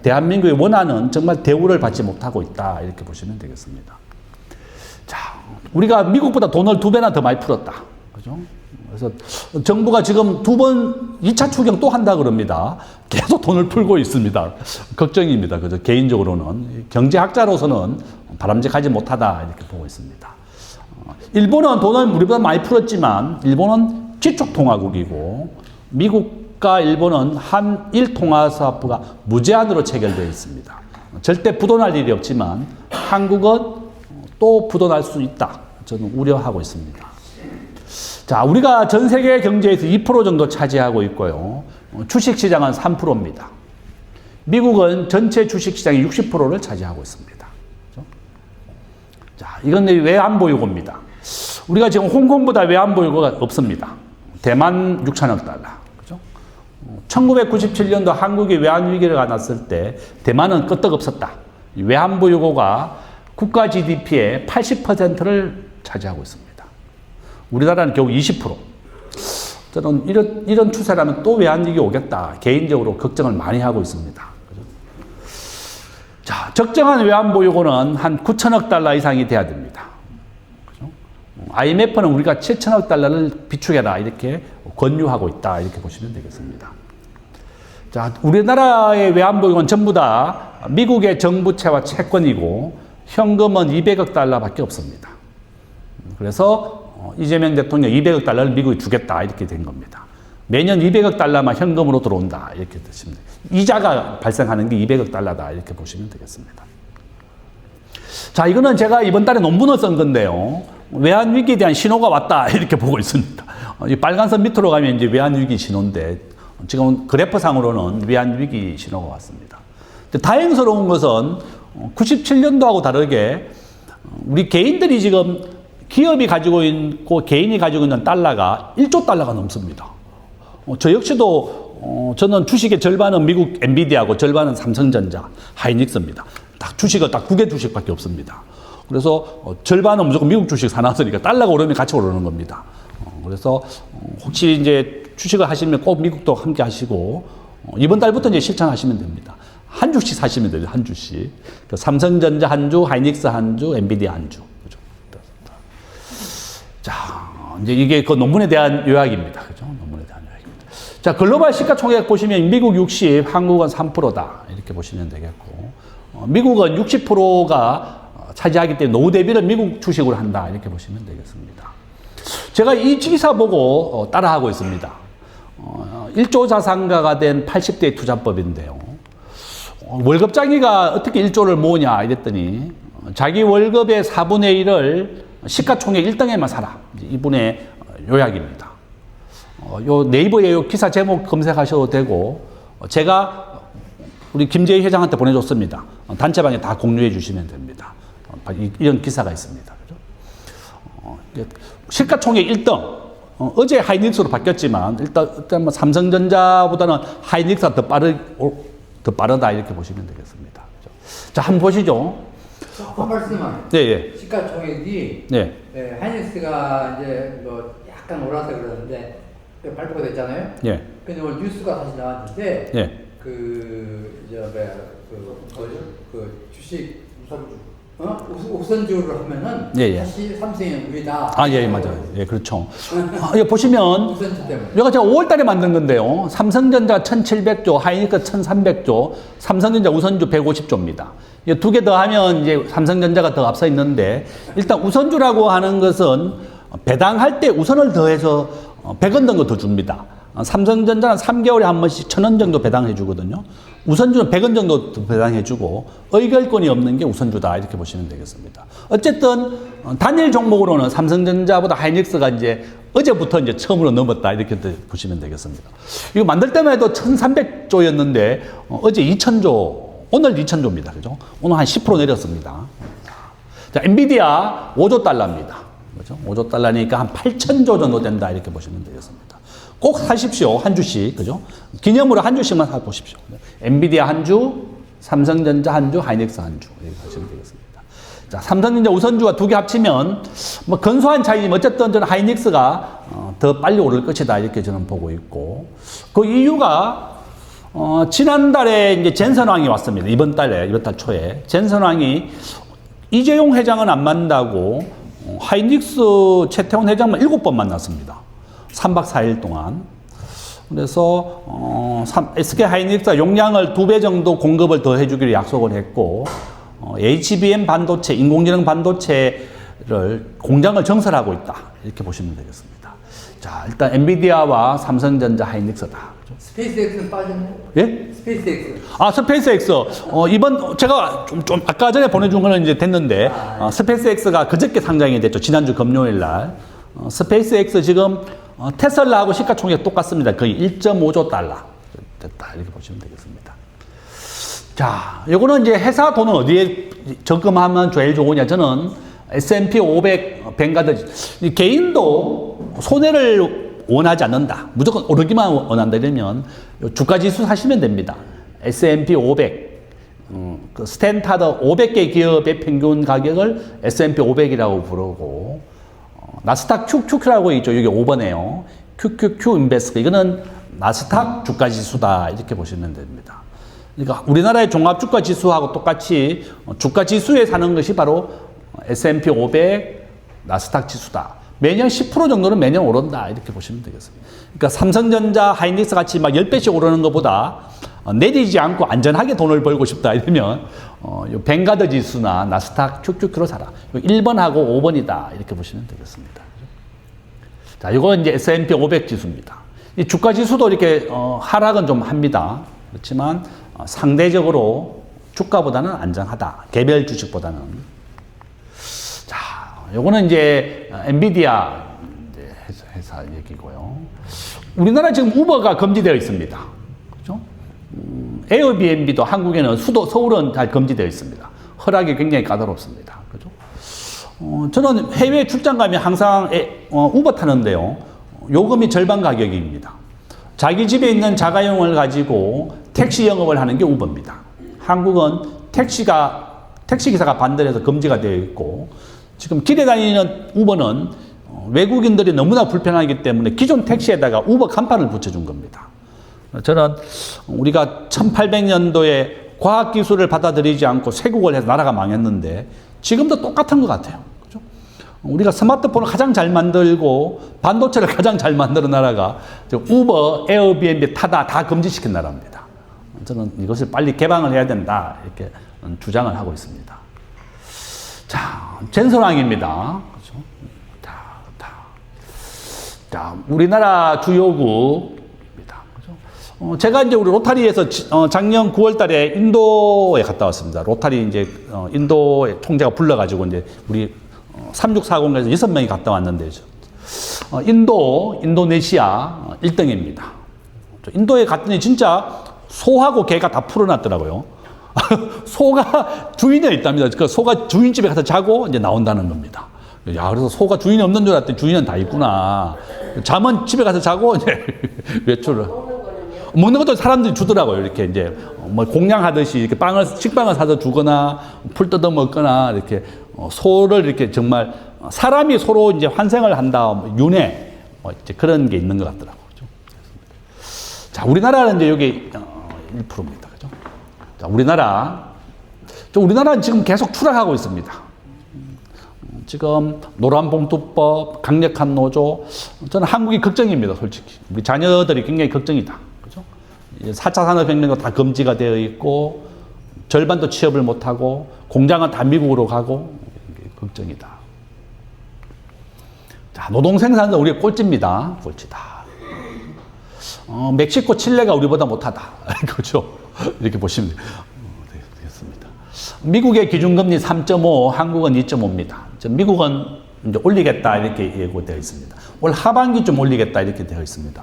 대한민국의 원화는 정말 대우를 받지 못하고 있다. 이렇게 보시면 되겠습니다. 자, 우리가 미국보다 돈을 2배나 더 많이 풀었다. 그죠? 그래서 정부가 지금 2번 2차 추경 또 한다 그럽니다. 계속 돈을 풀고 있습니다. 걱정입니다. 그죠? 개인적으로는. 경제학자로서는 바람직하지 못하다. 이렇게 보고 있습니다. 일본은 돈을 우리보다 많이 풀었지만, 일본은 지축통화국이고, 미국과 일본은 한일 통화사업부가 무제한으로 체결되어 있습니다. 절대 부도날 일이 없지만, 한국은 또 부도날 수 있다. 저는 우려하고 있습니다. 자, 우리가 전 세계 경제에서 2% 정도 차지하고 있고요. 주식시장은 3%입니다. 미국은 전체 주식시장의 60%를 차지하고 있습니다. 그렇죠? 자, 이건 외환보유고입니다. 우리가 지금 홍콩보다 외환보유고가 없습니다. 대만 6천억 달러. 그죠? 1997년도 한국이 외환위기를 안았을 때 대만은 끄떡없었다. 외환보유고가 국가 GDP의 80%를 차지하고 있습니다. 우리나라는 겨우 20%. 저는 이런 추세라면 또 외환위기 오겠다. 개인적으로 걱정을 많이 하고 있습니다. 그죠? 자, 적정한 외환보유고는 한 9천억 달러 이상이 돼야 됩니다. 그죠? IMF는 우리가 7천억 달러를 비축해라. 이렇게 권유하고 있다. 이렇게 보시면 되겠습니다. 자, 우리나라의 외환보유고는 전부 다 미국의 정부채와 채권이고 현금은 200억 달러밖에 없습니다. 그래서 이재명 대통령 200억 달러를 미국에 주겠다 이렇게 된 겁니다. 매년 200억 달러만 현금으로 들어온다 이렇게 드시면 돼요. 이자가 발생하는 게 200억 달러다 이렇게 보시면 되겠습니다. 자, 이거는 제가 이번 달에 논문을 쓴 건데요. 외환위기에 대한 신호가 왔다. 이렇게 보고 있습니다. 이 빨간 선 밑으로 가면 이제 외환위기 신호인데, 지금 그래프상으로는 외환위기 신호가 왔습니다. 다행스러운 것은 97년도하고 다르게 우리 개인들이 지금 기업이 가지고 있고 개인이 가지고 있는 달러가 1조 달러가 넘습니다. 저 역시도 저는 주식의 절반은 미국 엔비디아고 절반은 삼성전자, 하이닉스입니다. 딱 주식은 딱 2개 주식밖에 없습니다. 그래서 절반은 무조건 미국 주식 사놨으니까 달러가 오르면 같이 오르는 겁니다. 그래서 혹시 이제 주식을 하시면 꼭 미국도 함께 하시고 이번 달부터 이제 실천하시면 됩니다. 한 주씩 사시면 돼요. 한 주씩. 삼성전자 한 주, 하이닉스 한 주, 엔비디아 한 주. 그죠? 자, 이제 이게 그 논문에 대한 요약입니다. 그죠? 논문에 대한 요약입니다. 자, 글로벌 시가총액 보시면 미국 60, 한국은 3%다. 이렇게 보시면 되겠고, 미국은 60%가 차지하기 때문에 노후 대비를 미국 주식으로 한다. 이렇게 보시면 되겠습니다. 제가 이 기사 보고 따라하고 있습니다. 1조 자산가가 된 80대 투자법인데요. 월급장이가 어떻게 1조를 모으냐 이랬더니 자기 월급의 4분의 1을 시가총액 1등에만 사라. 이분의 요약입니다. 요 네이버에 요 기사 제목 검색하셔도 되고 제가 우리 김재희 회장한테 보내줬습니다. 단체방에 다 공유해 주시면 됩니다. 이런 기사가 있습니다. 시가총액 1등. 어제 하이닉스로 바뀌었지만 일단 뭐 삼성전자보다는 하이닉스가 더 빠르다 이렇게 보시면 되겠습니다. 자, 한번 보시죠. 한 말씀만. 네, 예. 시가총액이 네. 네, 하이닉스가 이제 뭐 약간 올라서 그러는데 발표가 됐잖아요. 예. 근데 오늘 뉴스가 다시 나왔는데 예. 그 주식 우선주를 하면은 예. 다시 삼성이 우리다. 아, 예, 맞아요. 예, 그렇죠. 여기 보시면 우선주 때문에. 여기가 제가 5월 달에 만든 건데요. 삼성전자 1,700조, 하이닉스 1,300조, 삼성전자 우선주 150조입니다. 이 두 개 더 하면 이제 삼성전자가 더 앞서 있는데 일단 우선주라고 하는 것은 배당할 때 우선을 더해서 100원 정도 더 줍니다. 삼성전자는 3개월에 한 번씩 1,000원 정도 배당해 주거든요. 우선주는 100원 정도 배당해 주고 의결권이 없는 게 우선주다 이렇게 보시면 되겠습니다. 어쨌든 단일 종목으로는 삼성전자보다 하이닉스가 이제 어제부터 이제 처음으로 넘었다 이렇게 보시면 되겠습니다. 이거 만들 때만 해도 1,300조였는데 어제 2,000조, 오늘 2,000조입니다. 그죠? 오늘 한 10% 내렸습니다. 자, 엔비디아 5조 달러입니다. 그죠? 5조 달러니까 한 8,000조 정도 된다 이렇게 보시면 되겠습니다. 꼭 사십시오. 한 주씩. 그죠? 기념으로 한 주씩만 사보십시오. 엔비디아 한 주, 삼성전자 한 주, 하이닉스 한 주. 이렇게 하시면 되겠습니다. 자, 삼성전자 우선주와 두 개 합치면 뭐 근소한 차이지만 어쨌든 저는 하이닉스가 더 빨리 오를 것이다. 이렇게 저는 보고 있고. 그 이유가 지난달에 이제 젠선왕이 왔습니다. 이번 달 초에. 젠선왕이 이재용 회장은 안 만나고 하이닉스 최태원 회장만 7번 만났습니다. 3박 4일 동안. 그래서 SK 하이닉스가 용량을 2배 정도 공급을 더 해주기로 약속을 했고 HBM 반도체, 인공지능 반도체를 공장을 증설하고 있다. 이렇게 보시면 되겠습니다. 자, 일단 엔비디아와 삼성전자, 하이닉스다. 스페이스X는 빠졌네. 예? 스페이스X. 아, 스페이스X. 이번 제가 좀 아까 전에 보내준 거는 이제 됐는데 스페이스X가 그저께 상장이 됐죠. 지난주 금요일 날. 스페이스X 지금 테슬라하고 시가총액 똑같습니다. 거의 1.5조 달러 됐다 이렇게 보시면 되겠습니다. 자, 요거는 이제 회사 돈은 어디에 적금하면 제일 좋으냐? 저는 S&P 500 뱅가드 개인도 손해를 원하지 않는다. 무조건 오르기만 원한다 이러면 주가지수 사시면 됩니다. S&P 500 그 스탠다드 500개 기업의 평균 가격을 S&P 500이라고 부르고 나스닥 QQQ라고 있죠. 여기 5번에요. QQQ 인베스트. 이거는 나스닥 주가지수다. 이렇게 보시면 됩니다. 그러니까 우리나라의 종합주가지수하고 똑같이 주가지수에 사는 것이 바로 S&P 500 나스닥 지수다. 매년 10% 정도는 매년 오른다. 이렇게 보시면 되겠습니다. 그러니까 삼성전자, 하이닉스 같이 막 10배씩 오르는 것보다 내리지 않고 안전하게 돈을 벌고 싶다. 이러면 요 뱅가드 지수나 나스닥 QQQ로 사라. 1번하고 5번이다. 이렇게 보시면 되겠습니다. 자, 이건 이제 S&P 500 지수입니다. 이 주가 지수도 이렇게 하락은 좀 합니다. 그렇지만 상대적으로 주가보다는 안전하다. 개별 주식보다는. 요거는 이제 엔비디아 이제 회사 얘기고요. 우리나라 지금 우버가 금지되어 있습니다. 그죠? 에어비앤비도 한국에는 서울은 다 금지되어 있습니다. 허락이 굉장히 까다롭습니다. 그죠? 저는 해외 출장 가면 항상 우버 타는데요. 요금이 절반 가격입니다. 자기 집에 있는 자가용을 가지고 택시 영업을 하는 게 우버입니다. 한국은 택시기사가 반대를 해서 금지가 되어 있고, 지금 길에 다니는 우버는 외국인들이 너무나 불편하기 때문에 기존 택시에다가 우버 간판을 붙여준 겁니다. 저는 우리가 1800년도에 과학기술을 받아들이지 않고 쇄국을 해서 나라가 망했는데 지금도 똑같은 것 같아요. 그죠? 우리가 스마트폰을 가장 잘 만들고 반도체를 가장 잘 만드는 나라가 우버, 에어비앤비 타다 다 금지시킨 나라입니다. 저는 이것을 빨리 개방을 해야 된다 이렇게 주장을 하고 있습니다. 자, 전선왕입니다. 그렇죠? 자, 우리나라 주요국입니다. 그렇죠? 제가 이제 우리 로타리에서 작년 9월 달에 인도에 갔다 왔습니다. 로타리 이제 인도의 총재가 불러가지고 이제 우리 3640에서 6명이 갔다 왔는데, 인도네시아 1등입니다. 인도에 갔더니 진짜 소하고 개가 다 풀어놨더라고요. 소가 주인이 있답니다. 그 소가 주인 집에 가서 자고 이제 나온다는 겁니다. 야, 그래서 소가 주인이 없는 줄 알았더니 주인은 다 있구나. 잠은 집에 가서 자고 이제 외출을. 먹는 것도 사람들이 주더라고요. 이렇게 이제 뭐 공양하듯이 이렇게 식빵을 사서 주거나 풀 뜯어 먹거나 이렇게 소를 이렇게 정말 사람이 소로 이제 환생을 한다, 윤회 이제 그런 게 있는 것 같더라고요. 자, 우리나라는 이제 여기 1%입니다. 그죠? 자, 우리나라는 지금 계속 추락하고 있습니다. 지금 노란봉투법, 강력한 노조, 저는 한국이 걱정입니다, 솔직히. 우리 자녀들이 굉장히 걱정이다. 그죠? 4차 산업혁명도 다 금지가 되어 있고, 절반도 취업을 못하고, 공장은 다 미국으로 가고, 걱정이다. 자, 노동 생산은 우리의 꼴찌입니다. 꼴찌다. 멕시코, 칠레가 우리보다 못하다. 그렇죠? 이렇게 보시면 되겠습니다. 미국의 기준금리 3.5, 한국은 2.5입니다. 미국은 이제 올리겠다 이렇게 예고되어 있습니다. 올 하반기쯤 올리겠다 이렇게 되어 있습니다.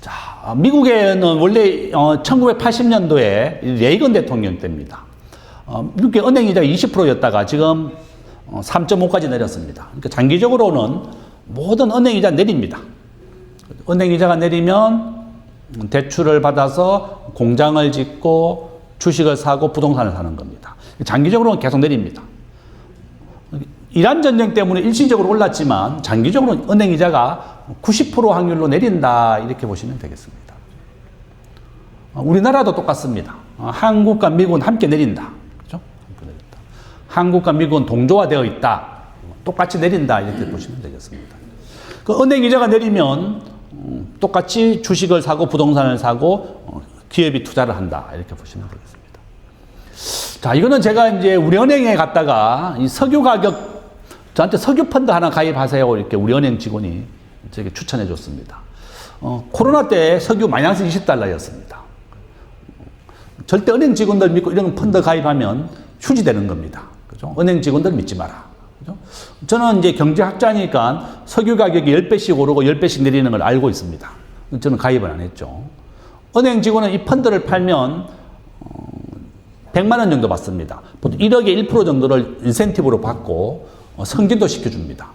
자, 미국에는 원래 1980년도에 레이건 대통령 때입니다. 미국의 은행 이자가 20%였다가 지금 3.5까지 내렸습니다. 그러니까 장기적으로는 모든 은행 이자 내립니다. 은행 이자가 내리면 대출을 받아서 공장을 짓고 주식을 사고 부동산을 사는 겁니다. 장기적으로는 계속 내립니다. 이란 전쟁 때문에 일시적으로 올랐지만 장기적으로 은행 이자가 90% 확률로 내린다 이렇게 보시면 되겠습니다. 우리나라도 똑같습니다. 한국과 미국은 함께 내린다. 그렇죠? 한국과 미국은 동조화되어 있다. 똑같이 내린다 이렇게 보시면 되겠습니다. 그 은행 이자가 내리면 똑같이 주식을 사고 부동산을 사고 기업이 투자를 한다 이렇게 보시면 되겠습니다. 자, 이거는 제가 이제 우리 은행에 갔다가 이 석유 가격 저한테 석유 펀드 하나 가입하세요 이렇게 우리 은행 직원이 제게 추천해 줬습니다. 코로나 때 석유 마이너스 20달러였습니다. 절대 은행 직원들 믿고 이런 펀드 가입하면 휴지되는 겁니다. 그죠? 은행 직원들 믿지 마라. 그죠? 저는 이제 경제학자니까 석유 가격이 10배씩 오르고 10배씩 내리는 걸 알고 있습니다. 저는 가입을 안 했죠. 은행 직원은 이 펀드를 팔면 100만 원 정도 받습니다. 보통 1억에 1% 정도를 인센티브로 받고 승진도 시켜줍니다.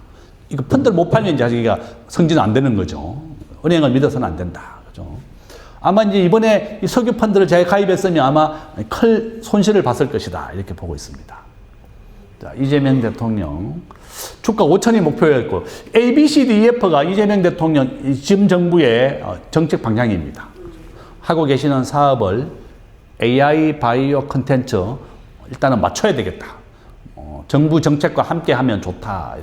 이거 펀드를 못 팔면 이제 자기가 승진 안 되는 거죠. 은행을 믿어서는 안 된다. 그죠? 아마 이제 이번에 이 석유 펀드를 제가 가입했으면 아마 큰 손실을 봤을 것이다. 이렇게 보고 있습니다. 자, 이재명 대통령 주가 5천이 목표였고 ABCDEF가 이재명 대통령 지금 정부의 정책 방향입니다. 하고 계시는 사업을 AI 바이오 컨텐츠 일단은 맞춰야 되겠다. 정부 정책과 함께 하면 좋다.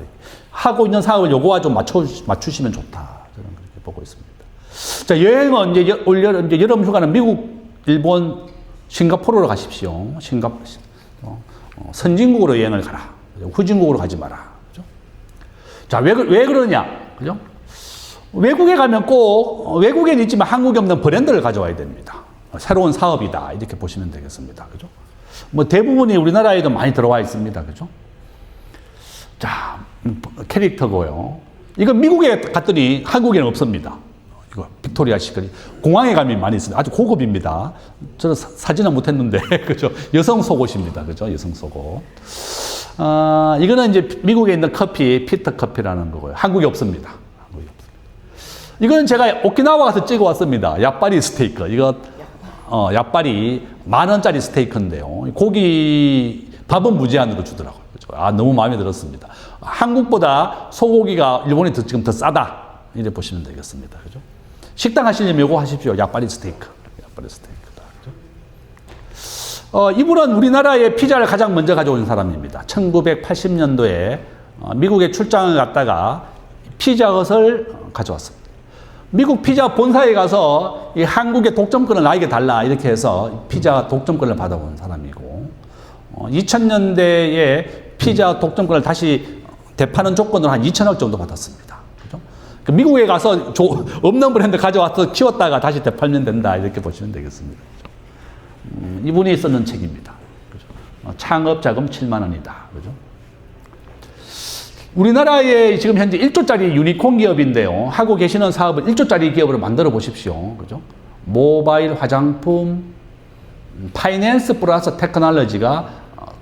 하고 있는 사업을 요거와 좀 맞추시면 좋다. 저는 그렇게 보고 있습니다. 자, 여행은 이제 이제 여름 휴가는 미국, 일본, 싱가포르로 가십시오. 선진국으로 여행을 가라. 후진국으로 가지 마라. 그죠? 자, 왜 그러냐? 그죠? 외국에 가면 꼭, 외국에는 있지만 한국에 없는 브랜드를 가져와야 됩니다. 새로운 사업이다. 이렇게 보시면 되겠습니다. 그죠? 뭐 대부분이 우리나라에도 많이 들어와 있습니다. 그죠? 자, 캐릭터고요. 이건 미국에 갔더니 한국에는 없습니다. 이거 빅토리아 시크릿. 공항에 가면 많이 있습니다. 아주 고급입니다. 저는 사진은 못했는데, 그죠? 여성 속옷입니다. 그죠? 여성 속옷. 이거는 이제 미국에 있는 커피, 피터 커피라는 거고요. 한국에 없습니다. 한국에 없습니다. 이거는 제가 오키나와 가서 찍어 왔습니다. 야빠리 스테이크. 이거, 야빠리 10,000원짜리 스테이크인데요. 고기, 밥은 무제한으로 주더라고요. 그죠? 너무 마음에 들었습니다. 한국보다 소고기가 일본이 지금 더 싸다. 이래 보시면 되겠습니다. 그죠? 식당 하시려면 이거 하십시오. 야빠리 스테이크. 야빠리 스테이크다. 그죠? 이분은 우리나라에 피자를 가장 먼저 가져온 사람입니다. 1980년도에 미국에 출장을 갔다가 피자헛을 가져왔습니다. 미국 피자 본사에 가서 이 한국의 독점권을 나에게 달라 이렇게 해서 피자 독점권을 받아온 사람이고 2000년대에 피자 독점권을 다시 되파는 조건으로 한 2천억 정도 받았습니다. 그죠? 미국에 가서 없는 브랜드 가져와서 키웠다가 다시 되팔면 된다 이렇게 보시면 되겠습니다. 이분이 썼는 책입니다. 그죠? 창업 자금 7만 원이다. 그죠? 우리나라에 지금 현재 1조짜리 유니콘 기업인데요. 하고 계시는 사업을 1조짜리 기업으로 만들어 보십시오. 그죠? 모바일 화장품, 파이낸스 플러스 테크놀로지가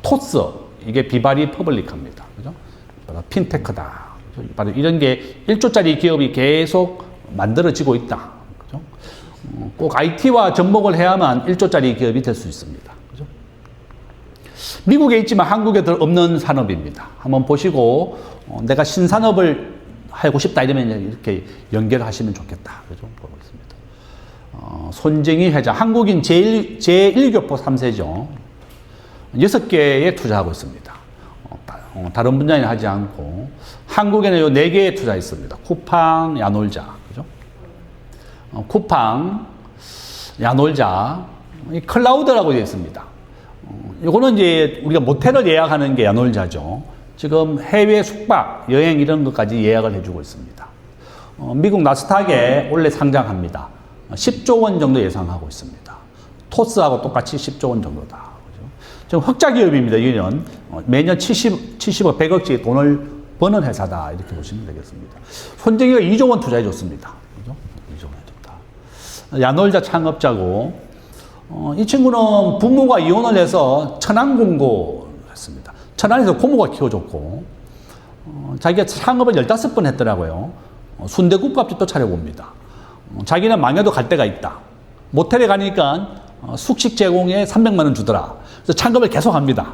토스, 이게 비바리 퍼블릭합니다. 그죠? 핀테크다. 바로 이런 게 1조짜리 기업이 계속 만들어지고 있다. 그죠? 꼭 IT와 접목을 해야만 1조짜리 기업이 될 수 있습니다. 그죠? 미국에 있지만 한국에 없는 산업입니다. 한번 보시고 내가 신산업을 하고 싶다 이러면 이렇게 연결하시면 좋겠다. 그죠? 보고 있습니다. 손정희 회장, 한국인 제1교포 3세죠. 6개에 투자하고 있습니다. 다른 분야에 하지 않고 한국에는 요 4개에 투자했습니다. 쿠팡, 야놀자, 그죠? 쿠팡, 야놀자, 이 클라우드라고 되어 있습니다. 이거는 이제 우리가 모텔을 예약하는 게 야놀자죠. 지금 해외 숙박, 여행 이런 것까지 예약을 해주고 있습니다. 미국 나스닥에 원래 상장합니다. 10조 원 정도 예상하고 있습니다. 토스하고 똑같이 10조 원 정도다. 지금 흑자 기업입니다. 이는 매년 70억, 100억씩 돈을 버는 회사다. 이렇게 보시면 되겠습니다. 손정희가 2조 원 투자해 줬습니다. 그죠? 2조 원 해줬다. 야놀자 창업자고, 이 친구는 부모가 이혼을 해서 천안공고 했습니다. 천안에서 고모가 키워줬고, 자기가 창업을 15번 했더라고요. 순대국밥집도 차려봅니다. 자기는 망해도 갈 데가 있다. 모텔에 가니까 숙식 제공에 300만 원 주더라. 그래서 창업을 계속 합니다.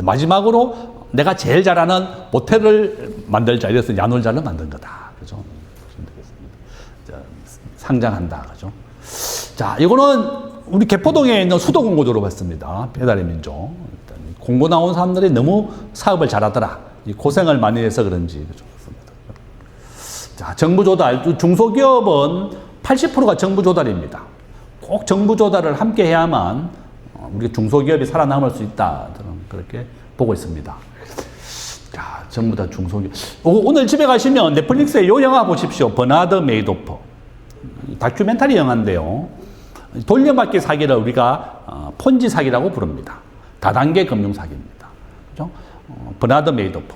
마지막으로 내가 제일 잘하는 모텔을 만들자. 이래서 야놀자를 만든 거다. 그죠? 자, 상장한다. 그죠? 자, 이거는 우리 개포동에 있는 수도공고 졸업했습니다. 배달의 민족. 공고 나온 사람들이 너무 사업을 잘하더라. 고생을 많이 해서 그런지. 그죠? 자, 정부 조달. 중소기업은 80%가 정부 조달입니다. 꼭 정부 조달을 함께 해야만 우리 중소기업이 살아남을 수 있다. 저는 그렇게 보고 있습니다. 자, 전부 다 중소기업. 오늘 집에 가시면 넷플릭스에 요 영화 보십시오. 버나드 메이도퍼. 다큐멘터리 영화인데요. 돌려받기 사기를 우리가 폰지 사기라고 부릅니다. 다단계 금융 사기입니다. 그죠? 버나드 메이도퍼.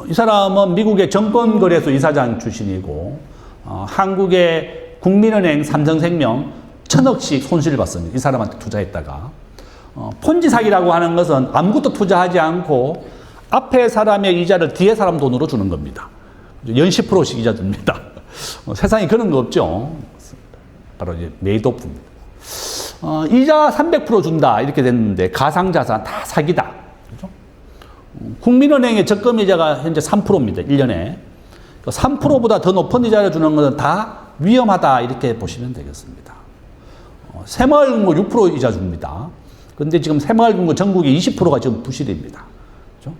이 사람은 미국의 정권거래소 이사장 출신이고 한국의 국민은행, 삼성생명 1,000억씩 손실을 봤습니다. 이 사람한테 투자했다가. 폰지 사기라고 하는 것은 아무것도 투자하지 않고 앞에 사람의 이자를 뒤에 사람 돈으로 주는 겁니다. 연 10%씩 이자 줍니다. 세상에 그런 거 없죠. 바로 이제 메이도프입니다. 이자 300% 준다 이렇게 됐는데 가상자산 다 사기다. 그렇죠? 국민은행의 적금이자가 현재 3%입니다. 1년에. 3%보다 더 높은 이자를 주는 것은 다 위험하다 이렇게 보시면 되겠습니다. 새마을금고 6% 이자 줍니다. 그런데 지금 새마을금고 전국에 20%가 지금 부실입니다. 그렇죠?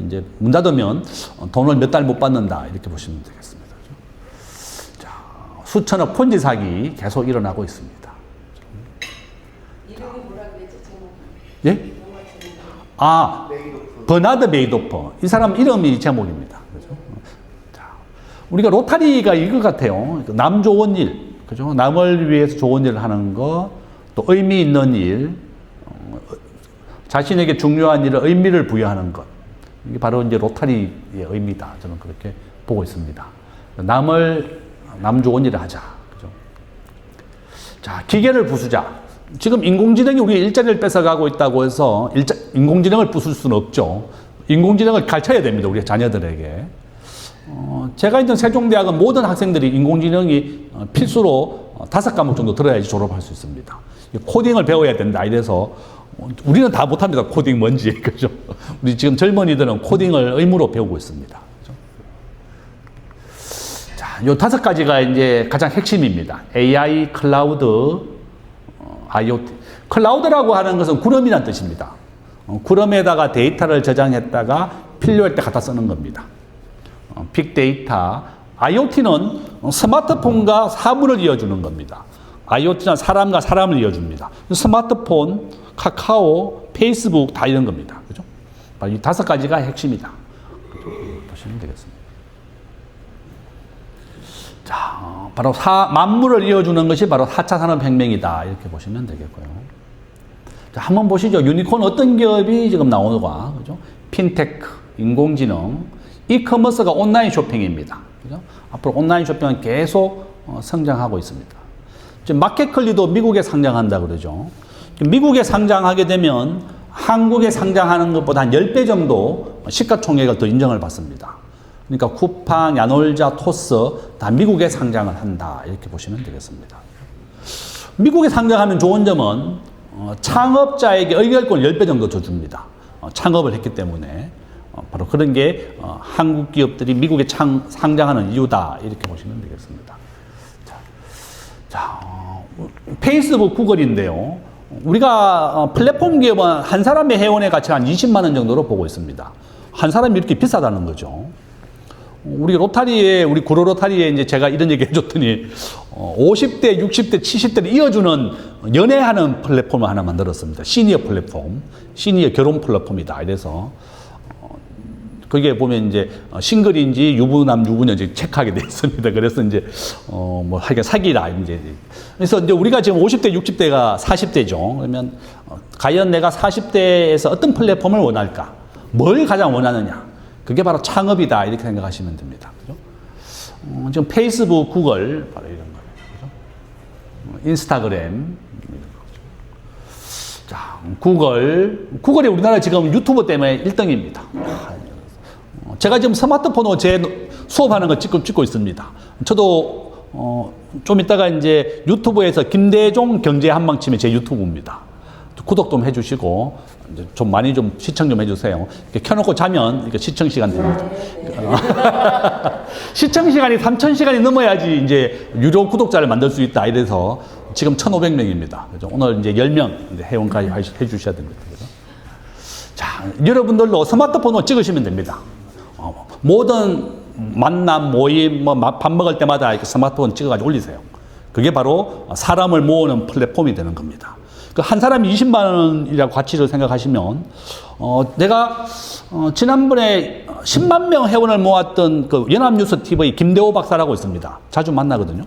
이제 문 닫으면 돈을 몇 달 못 받는다 이렇게 보시면 되겠습니다. 그렇죠? 자, 수천억 폰지 사기 계속 일어나고 있습니다. 이름이 뭐라 그랬죠? 예? 버나드 메이도퍼. 이 사람 이름이 제목입니다. 그죠? 자, 우리가 로타리가 이거 같아요. 남 좋은 일, 그죠? 남을 위해서 좋은 일을 하는 거, 또 의미 있는 일, 자신에게 중요한 일에 의미를 부여하는 것. 이게 바로 이제 로타리의 의미다. 저는 그렇게 보고 있습니다. 남 좋은 일을 하자. 그죠? 자, 기계를 부수자. 지금 인공지능이 우리 일자리를 뺏어가고 있다고 해서 인공지능을 부술 수는 없죠. 인공지능을 가르쳐야 됩니다. 우리 자녀들에게. 제가 있는 세종대학은 모든 학생들이 인공지능이 필수로 5과목 정도 들어야지 졸업할 수 있습니다. 코딩을 배워야 된다. 이래서 우리는 다 못합니다. 코딩 뭔지. 그죠? 우리 지금 젊은이들은 코딩을 의무로 배우고 있습니다. 그죠? 자, 요 5가지가 이제 가장 핵심입니다. AI, 클라우드, IoT. 클라우드라고 하는 것은 구름이라는 뜻입니다. 구름에다가 데이터를 저장했다가 필요할 때 갖다 쓰는 겁니다. 빅데이터. IoT는 스마트폰과 사물을 이어주는 겁니다. IoT는 사람과 사람을 이어줍니다. 스마트폰, 카카오, 페이스북 다 이런 겁니다. 그죠? 이 5가지가 핵심이다. 그죠? 보시면 되겠습니다. 자, 바로 만물을 이어주는 것이 바로 4차 산업혁명이다. 이렇게 보시면 되겠고요. 자, 한번 보시죠. 유니콘 어떤 기업이 지금 나오는가. 그죠? 핀테크, 인공지능, 이커머스가 온라인 쇼핑입니다. 그죠? 앞으로 온라인 쇼핑은 계속 성장하고 있습니다. 지금 마켓컬리도 미국에 상장한다 그러죠. 미국에 상장하게 되면 한국에 상장하는 것보다 한 10배 정도 시가총액을 더 인정을 받습니다. 그러니까 쿠팡, 야놀자, 토스 다 미국에 상장을 한다. 이렇게 보시면 되겠습니다. 미국에 상장하면 좋은 점은 창업자에게 의결권을 10배 정도 더 줍니다. 창업을 했기 때문에. 바로 그런 게 한국 기업들이 미국에 상장하는 이유다. 이렇게 보시면 되겠습니다. 자, 페이스북, 구글인데요. 우리가 플랫폼 기업은 한 사람의 회원의 가치가 한 20만 원 정도로 보고 있습니다. 한 사람이 이렇게 비싸다는 거죠. 우리 구로 로타리에 이제 제가 이런 얘기 해줬더니 50대, 60대, 70대를 이어주는 연애하는 플랫폼을 하나 만들었습니다. 시니어 플랫폼, 시니어 결혼 플랫폼이다. 이래서 거기에 보면 이제 싱글인지 유부남 유부녀인지 체크하게 되어 있습니다. 그래서 이제 뭐 하여간 사기라 이제. 그래서 이제 우리가 지금 50대, 60대가 40대죠. 그러면 과연 내가 40대에서 어떤 플랫폼을 원할까? 뭘 가장 원하느냐? 그게 바로 창업이다. 이렇게 생각하시면 됩니다. 그죠? 지금 페이스북, 구글 바로 이런 거예요. 그죠? 인스타그램. 자, 구글이 우리나라 지금 유튜브 때문에 1등입니다. 제가 지금 스마트폰으로 제 수업하는 거 찍고 있습니다. 저도 좀 이따가 이제 유튜브에서 김대중 경제 한방 치면 제 유튜브입니다. 구독 좀 해주시고 이제 좀 많이 좀 시청 좀 해주세요. 이렇게 켜놓고 자면 이렇게 시청 시간 됩니다. 시청 시간이 3,000시간이 넘어야지 이제 유료 구독자를 만들 수 있다. 이래서 지금 1,500명입니다. 그죠? 오늘 이제 10명 회원까지 해주셔야 됩니다. 그죠? 자, 여러분들도 스마트폰으로 찍으시면 됩니다. 모든 만남, 모임, 밥 먹을 때마다 이렇게 스마트폰 찍어가지고 올리세요. 그게 바로 사람을 모으는 플랫폼이 되는 겁니다. 그 한 사람이 20만 원이라고 가치를 생각하시면, 내가, 지난번에 10만 명 회원을 모았던 그 연합뉴스 TV 김대호 박사라고 있습니다. 자주 만나거든요.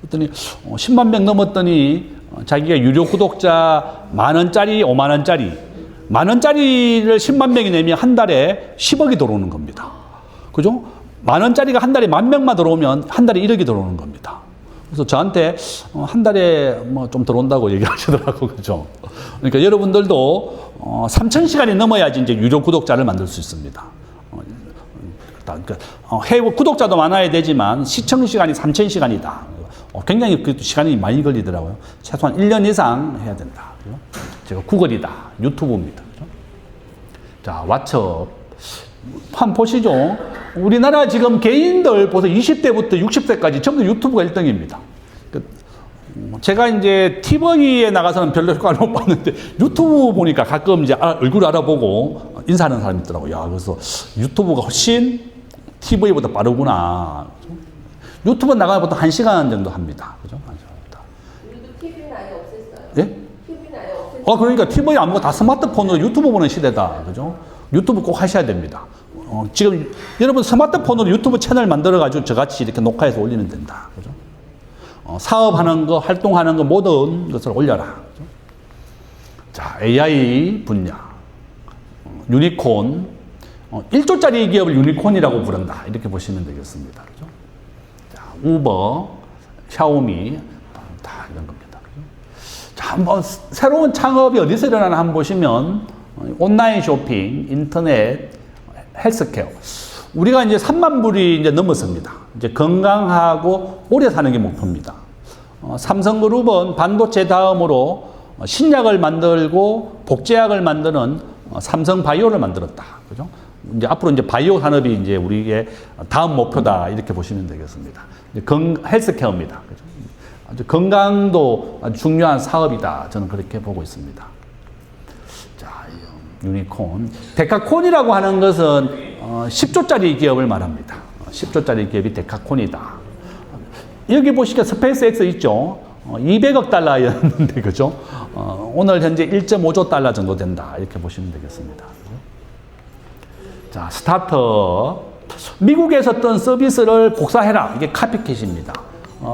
그랬더니 10만 명 넘었더니 자기가 유료 구독자 10,000원짜리, 50,000원짜리, 10,000원짜리를 10만 명이 내면 한 달에 10억이 들어오는 겁니다. 그죠? 10,000원짜리가 한 달에 10,000명만 들어오면 한 달에 1억이 들어오는 겁니다. 그래서 저한테 한 달에 뭐 좀 들어온다고 얘기하시더라고요. 그죠? 그러니까 여러분들도 3,000시간이 넘어야지 이제 유료 구독자를 만들 수 있습니다. 그러니까 구독자도 많아야 되지만 시청 시간이 3,000시간이다. 굉장히 그 시간이 많이 걸리더라고요. 최소한 1년 이상 해야 된다. 그죠? 제가 구글이다. 유튜브입니다. 그죠? 자, 왓츠업. 한번 보시죠. 우리나라 지금 개인들 보세요. 20대부터 60대까지 전부 유튜브가 1등입니다. 제가 이제 TV에 나가서는 별로 효과를 못 봤는데 유튜브 보니까 가끔 이제 얼굴 알아보고 인사하는 사람이 있더라고요. 야, 그래서 유튜브가 훨씬 TV보다 빠르구나. 유튜브 나가면 보통 1시간 정도 합니다. 그죠? 우리도 TV는 아예 없앴어요. 예? TV는 아예 없앴어요. 그러니까 TV 안 보고 다 스마트폰으로 유튜브 보는 시대다. 그죠? 유튜브 꼭 하셔야 됩니다. 지금 여러분 스마트폰으로 유튜브 채널 만들어가지고 저같이 이렇게 녹화해서 올리면 된다. 그죠? 사업하는 거, 활동하는 거 모든 것을 올려라. 그죠? 자, AI 분야. 유니콘. 1조짜리 기업을 유니콘이라고 부른다. 이렇게 보시면 되겠습니다. 그죠? 자, 우버, 샤오미, 다 이런 겁니다. 그죠? 자, 한번 새로운 창업이 어디서 일어나나 한번 보시면 온라인 쇼핑, 인터넷, 헬스케어. 우리가 이제 3만 불이 이제 넘었습니다. 이제 건강하고 오래 사는 게 목표입니다. 삼성그룹은 반도체 다음으로 신약을 만들고 복제약을 만드는 삼성바이오를 만들었다. 그죠? 이제 앞으로 이제 바이오 산업이 이제 우리의 다음 목표다. 이렇게 보시면 되겠습니다. 헬스케어입니다. 그죠? 아주 건강도 아주 중요한 사업이다. 저는 그렇게 보고 있습니다. 자, 유니콘. 데카콘이라고 하는 것은 10조짜리 기업을 말합니다. 10조짜리 기업이 데카콘이다. 여기 보시니까 스페이스X 있죠? 200억 달러였는데, 그죠? 오늘 현재 1.5조 달러 정도 된다. 이렇게 보시면 되겠습니다. 자, 스타트업. 미국에서 뜬 서비스를 복사해라. 이게 카피캣입니다.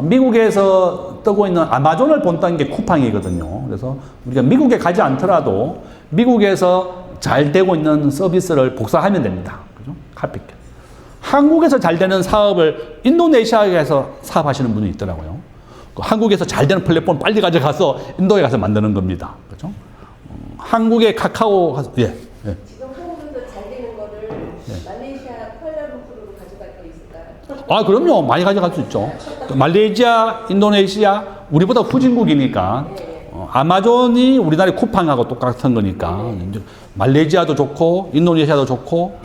미국에서 뜨고 있는 아마존을 본다는 게 쿠팡이거든요. 그래서 우리가 미국에 가지 않더라도 미국에서 잘 되고 있는 서비스를 복사하면 됩니다. 그죠? 카피캣. 한국에서 잘 되는 사업을 인도네시아에서 사업하시는 분이 있더라고요. 한국에서 잘 되는 플랫폼 빨리 가져가서 인도에 가서 만드는 겁니다. 그죠? 한국의 카카오, 예. 지금 한국에서 잘 되는 거를 말레이시아 쿠알라룸푸르로 가져갈 거 있을까요? 아, 그럼요. 많이 가져갈 수 있죠. 말레이시아, 인도네시아, 우리보다 후진국이니까, 아마존이 우리나라의 쿠팡하고 똑같은 거니까, 이제 말레이시아도 좋고, 인도네시아도 좋고,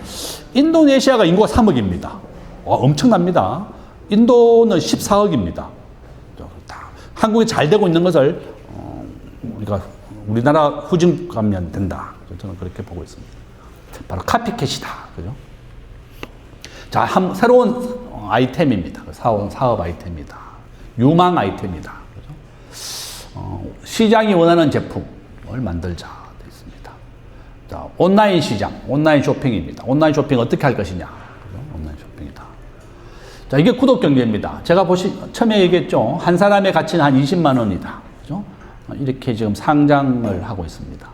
인도네시아가 인구가 3억입니다. 엄청납니다. 인도는 14억입니다. 한국이 잘 되고 있는 것을, 우리나라 후진 가면 된다. 저는 그렇게 보고 있습니다. 바로 카피캣이다. 그죠? 자, 새로운 아이템입니다. 사업 아이템이다. 유망 아이템이다. 그죠? 시장이 원하는 제품을 만들자. 되어 있습니다. 자, 온라인 시장, 온라인 쇼핑입니다. 온라인 쇼핑 어떻게 할 것이냐. 그죠? 온라인 쇼핑이다. 자, 이게 구독 경제입니다. 제가 처음에 얘기했죠. 한 사람의 가치는 한 20만 원이다. 그죠? 이렇게 지금 상장을 하고 있습니다.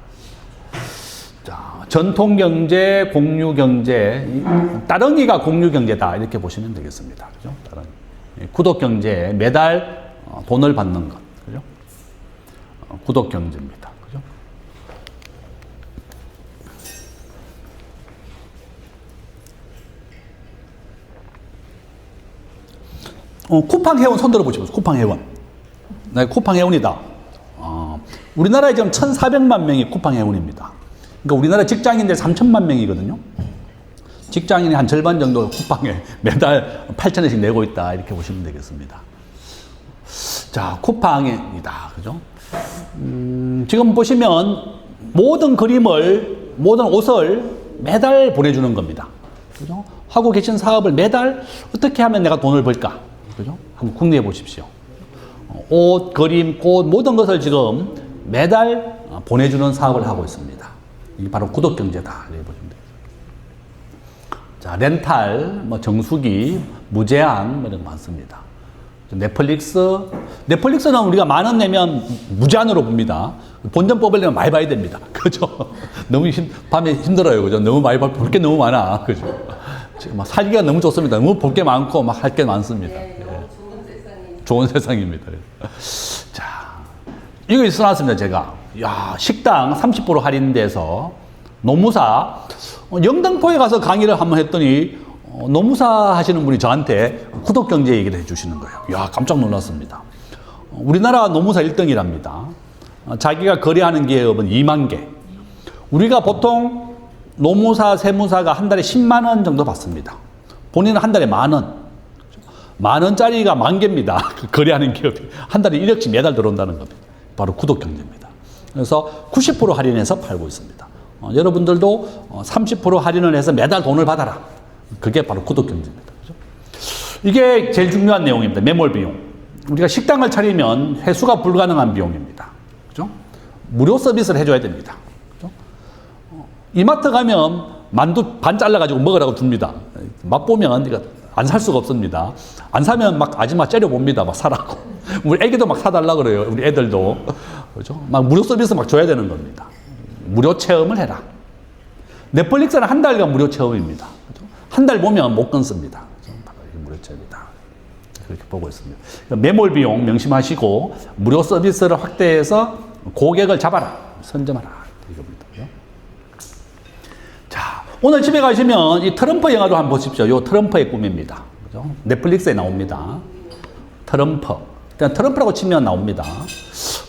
자, 전통 경제, 공유 경제, 따릉이가 공유 경제다. 이렇게 보시면 되겠습니다. 그죠? 따릉이. 구독 경제, 매달 돈을 받는 것. 그죠? 구독 경제입니다. 그죠? 쿠팡 회원 손 들어보시죠. 쿠팡 회원. 네, 쿠팡 회원이다. 우리나라에 지금 1,400만 명이 쿠팡 회원입니다. 그러니까 우리나라 직장인들 3천만 명이거든요. 직장인이 한 절반 정도 쿠팡에 매달 8,000원씩 내고 있다. 이렇게 보시면 되겠습니다. 자, 쿠팡입니다. 그죠? 지금 보시면 모든 그림을, 모든 옷을 매달 보내주는 겁니다. 그죠? 하고 계신 사업을 매달 어떻게 하면 내가 돈을 벌까? 그죠? 한번 궁리해 보십시오. 옷, 그림, 꽃, 모든 것을 지금 매달 보내주는 사업을 하고 있습니다. 이게 바로 구독 경제다. 이렇게 보시면 돼요. 자, 렌탈, 정수기, 무제한, 이런 거 많습니다. 넷플릭스는 우리가 10,000원 내면 무제한으로 봅니다. 본전 뽑으려면 많이 봐야 됩니다. 그죠? 너무 밤에 힘들어요. 그죠? 너무 많이 볼 게 너무 많아. 그죠? 지금 살기가 너무 좋습니다. 너무 볼 게 많고, 할 게 많습니다. 네, 너무 좋은 세상이. 좋은 세상입니다. 자, 이거 써놨습니다, 제가. 야, 식당 30% 할인돼서 노무사, 영등포에 가서 강의를 한번 했더니, 노무사 하시는 분이 저한테 구독 경제 얘기를 해주시는 거예요. 야, 깜짝 놀랐습니다. 우리나라 노무사 1등이랍니다. 자기가 거래하는 기업은 2만 개. 우리가 보통 노무사, 세무사가 한 달에 10만 원 정도 받습니다. 본인은 한 달에 10,000원. 10,000원짜리가 10,000개입니다. 거래하는 기업이. 한 달에 1억씩 매달 들어온다는 겁니다. 바로 구독 경제입니다. 그래서 90% 할인해서 팔고 있습니다. 여러분들도 30% 할인을 해서 매달 돈을 받아라. 그게 바로 구독 경제입니다. 그죠? 이게 제일 중요한 내용입니다. 매몰 비용. 우리가 식당을 차리면 회수가 불가능한 비용입니다. 그죠? 무료 서비스를 해줘야 됩니다. 그죠? 이마트 가면 만두 반 잘라가지고 먹으라고 줍니다. 맛보면 안 살 수가 없습니다. 안 사면 막 아줌마 째려봅니다. 막 사라고. 우리 애기도 막 사달라 그래요. 우리 애들도. 그죠? 막 무료 서비스 막 줘야 되는 겁니다. 무료 체험을 해라. 넷플릭스는 한 달간 무료 체험입니다. 한 달 보면 못 끊습니다. 무료 체험이다. 그렇게 보고 있습니다. 매몰 비용 명심하시고 무료 서비스를 확대해서 고객을 잡아라, 선점하라 이겁니다. 자, 오늘 집에 가시면 이 트럼프 영화도 한번 보십시오. 이 트럼프의 꿈입니다. 그죠? 넷플릭스에 나옵니다. 트럼프. 일단 트럼프라고 치면 나옵니다.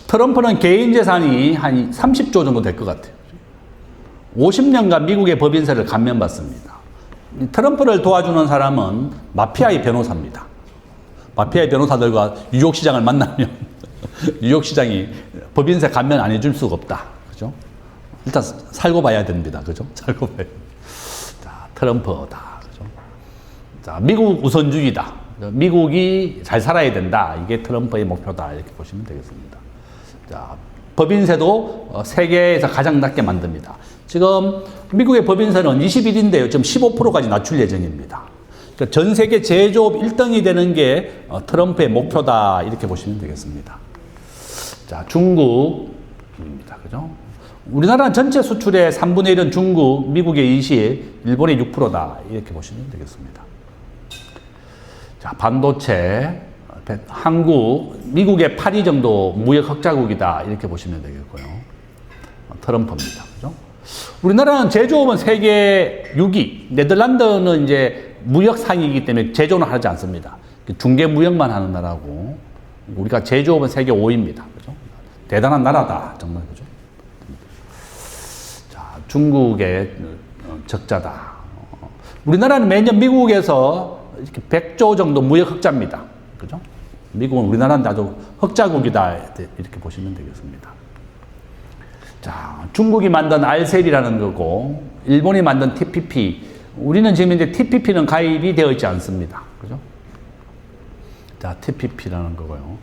트럼프는 개인 재산이 한 30조 정도 될 것 같아요. 50년간 미국의 법인세를 감면받습니다. 트럼프를 도와주는 사람은 마피아의 변호사입니다. 마피아의 변호사들과 뉴욕시장을 만나면 뉴욕시장이 법인세 감면 안 해줄 수가 없다. 그죠? 일단 살고 봐야 됩니다. 그죠? 살고 봐야. 자, 트럼프다. 그죠? 자, 미국 우선주의다. 미국이 잘 살아야 된다. 이게 트럼프의 목표다. 이렇게 보시면 되겠습니다. 자, 법인세도 세계에서 가장 낮게 만듭니다. 지금 미국의 법인세는 21인데요. 지금 15%까지 낮출 예정입니다. 그러니까 전 세계 제조업 1등이 되는 게 트럼프의 목표다. 이렇게 보시면 되겠습니다. 자, 중국입니다. 그죠? 우리나라는 전체 수출의 3분의 1은 중국, 미국의 20, 일본의 6%다. 이렇게 보시면 되겠습니다. 자, 반도체, 한국, 미국의 8위 정도 무역 흑자국이다. 이렇게 보시면 되겠고요. 트럼프입니다. 그죠? 우리나라는 제조업은 세계 6위, 네덜란드는 이제 무역 상위이기 때문에 제조는 하지 않습니다. 중개 무역만 하는 나라고, 우리가 제조업은 세계 5위입니다. 그죠? 대단한 나라다. 정말. 그죠? 자, 중국의 적자다. 우리나라는 매년 미국에서 이렇게 100조 정도 무역 흑자입니다. 그죠? 미국은 우리나라는 아주 흑자국이다. 이렇게 보시면 되겠습니다. 자, 중국이 만든 RCEP이라는 거고, 일본이 만든 TPP. 우리는 지금 이제 TPP는 가입이 되어 있지 않습니다. 그죠? 자, TPP라는 거고요.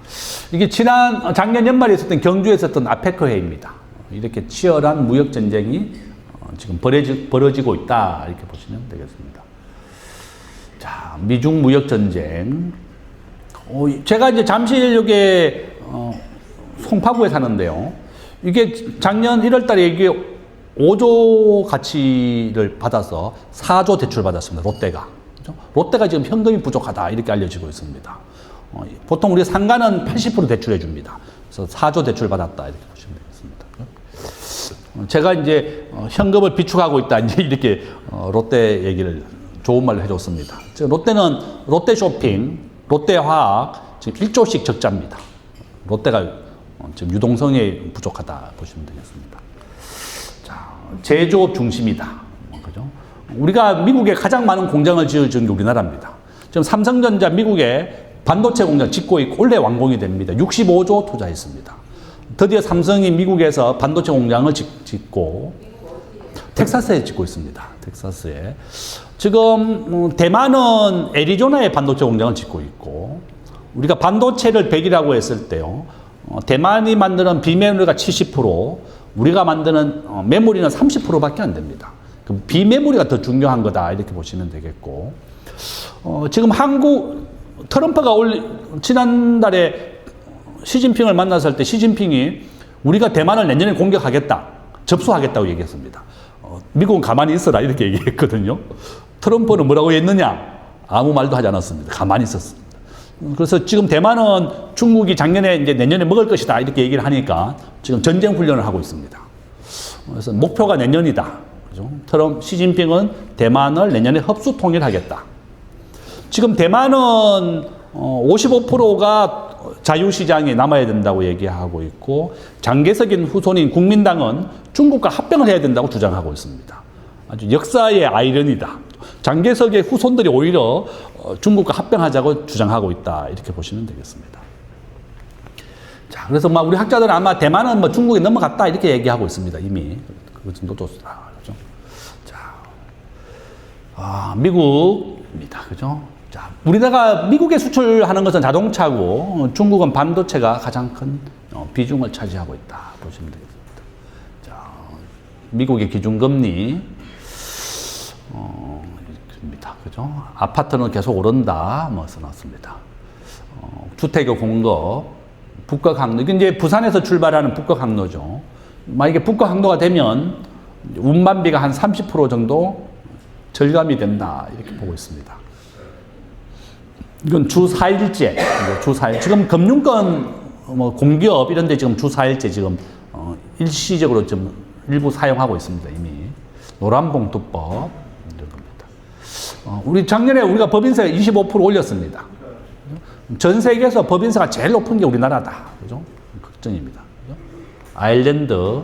이게 작년 연말에 있었던 경주에 있었던 아페크 회의입니다. 이렇게 치열한 무역 전쟁이 지금 벌어지고 있다. 이렇게 보시면 되겠습니다. 자, 미중 무역 전쟁. 제가 이제 잠실역에 송파구에 사는데요. 이게 작년 1월 달에 이게 5조 가치를 받아서 4조 대출 받았습니다. 롯데가. 그렇죠? 롯데가 지금 현금이 부족하다. 이렇게 알려지고 있습니다. 보통 우리 상가는 80% 대출해 줍니다. 그래서 4조 대출 받았다. 이렇게 보시면 되겠습니다. 제가 이제 현금을 비축하고 있다. 이제 이렇게 롯데 얘기를 좋은 말로 해줬습니다. 롯데는 롯데쇼핑, 롯데화학 지금 1조씩 적자입니다. 롯데가 지금 유동성이 부족하다 보시면 되겠습니다. 자, 제조업 중심이다. 그죠? 우리가 미국에 가장 많은 공장을 지어준 게 우리나라입니다. 지금 삼성전자 미국에 반도체 공장 짓고 있고 올해 완공이 됩니다. 65조 투자했습니다. 드디어 삼성이 미국에서 반도체 공장을 짓고 텍사스에 짓고 있습니다. 텍사스에. 지금 대만은 애리조나에 반도체 공장을 짓고 있고, 우리가 반도체를 100이라고 했을 때요. 대만이 만드는 비메모리가 70%, 우리가 만드는 메모리는 30%밖에 안 됩니다. 그럼 비메모리가 더 중요한 거다. 이렇게 보시면 되겠고, 지금 트럼프가 지난달에 시진핑을 만났을 때 시진핑이 우리가 대만을 내년에 공격하겠다, 접수하겠다고 얘기했습니다. 미국은 가만히 있어라 이렇게 얘기했거든요. 트럼프는 뭐라고 했느냐? 아무 말도 하지 않았습니다. 가만히 있었습니다. 그래서 지금 대만은 중국이 작년에 이제 내년에 먹을 것이다 이렇게 얘기를 하니까 지금 전쟁 훈련을 하고 있습니다. 그래서 목표가 내년이다. 그죠? 시진핑은 대만을 내년에 흡수 통일하겠다. 지금 대만은 55%가 자유시장에 남아야 된다고 얘기하고 있고, 장개석인 후손인 국민당은 중국과 합병을 해야 된다고 주장하고 있습니다. 아주 역사의 아이러니다. 장개석의 후손들이 오히려 중국과 합병하자고 주장하고 있다. 이렇게 보시면 되겠습니다. 자, 그래서 우리 학자들은 아마 대만은 중국에 넘어갔다 이렇게 얘기하고 있습니다. 이미 그 정도도 그렇죠. 자, 미국입니다. 그죠? 자, 우리나라가 미국에 수출하는 것은 자동차고 중국은 반도체가 가장 큰 비중을 차지하고 있다 보시면 되겠습니다. 자, 미국의 기준금리 입니다. 그죠? 아파트는 계속 오른다 써놨습니다. 주택의 공급, 북극 항로, 이게 이제 부산에서 출발하는 북극 항로죠. 만약에 북극 항로가 되면 운반비가 한 30% 정도 절감이 된다 이렇게 보고 있습니다. 이건 주 4일제, 주 4일. 지금 금융권 뭐 공기업 이런 데 지금 주 4일제 지금 일시적으로 좀 일부 사용하고 있습니다. 이미 노란봉투법 이런 겁니다. 우리 작년에 우리가 법인세 25% 올렸습니다. 전 세계에서 법인세가 제일 높은 게 우리나라다. 그죠? 걱정입니다. 그죠? 아일랜드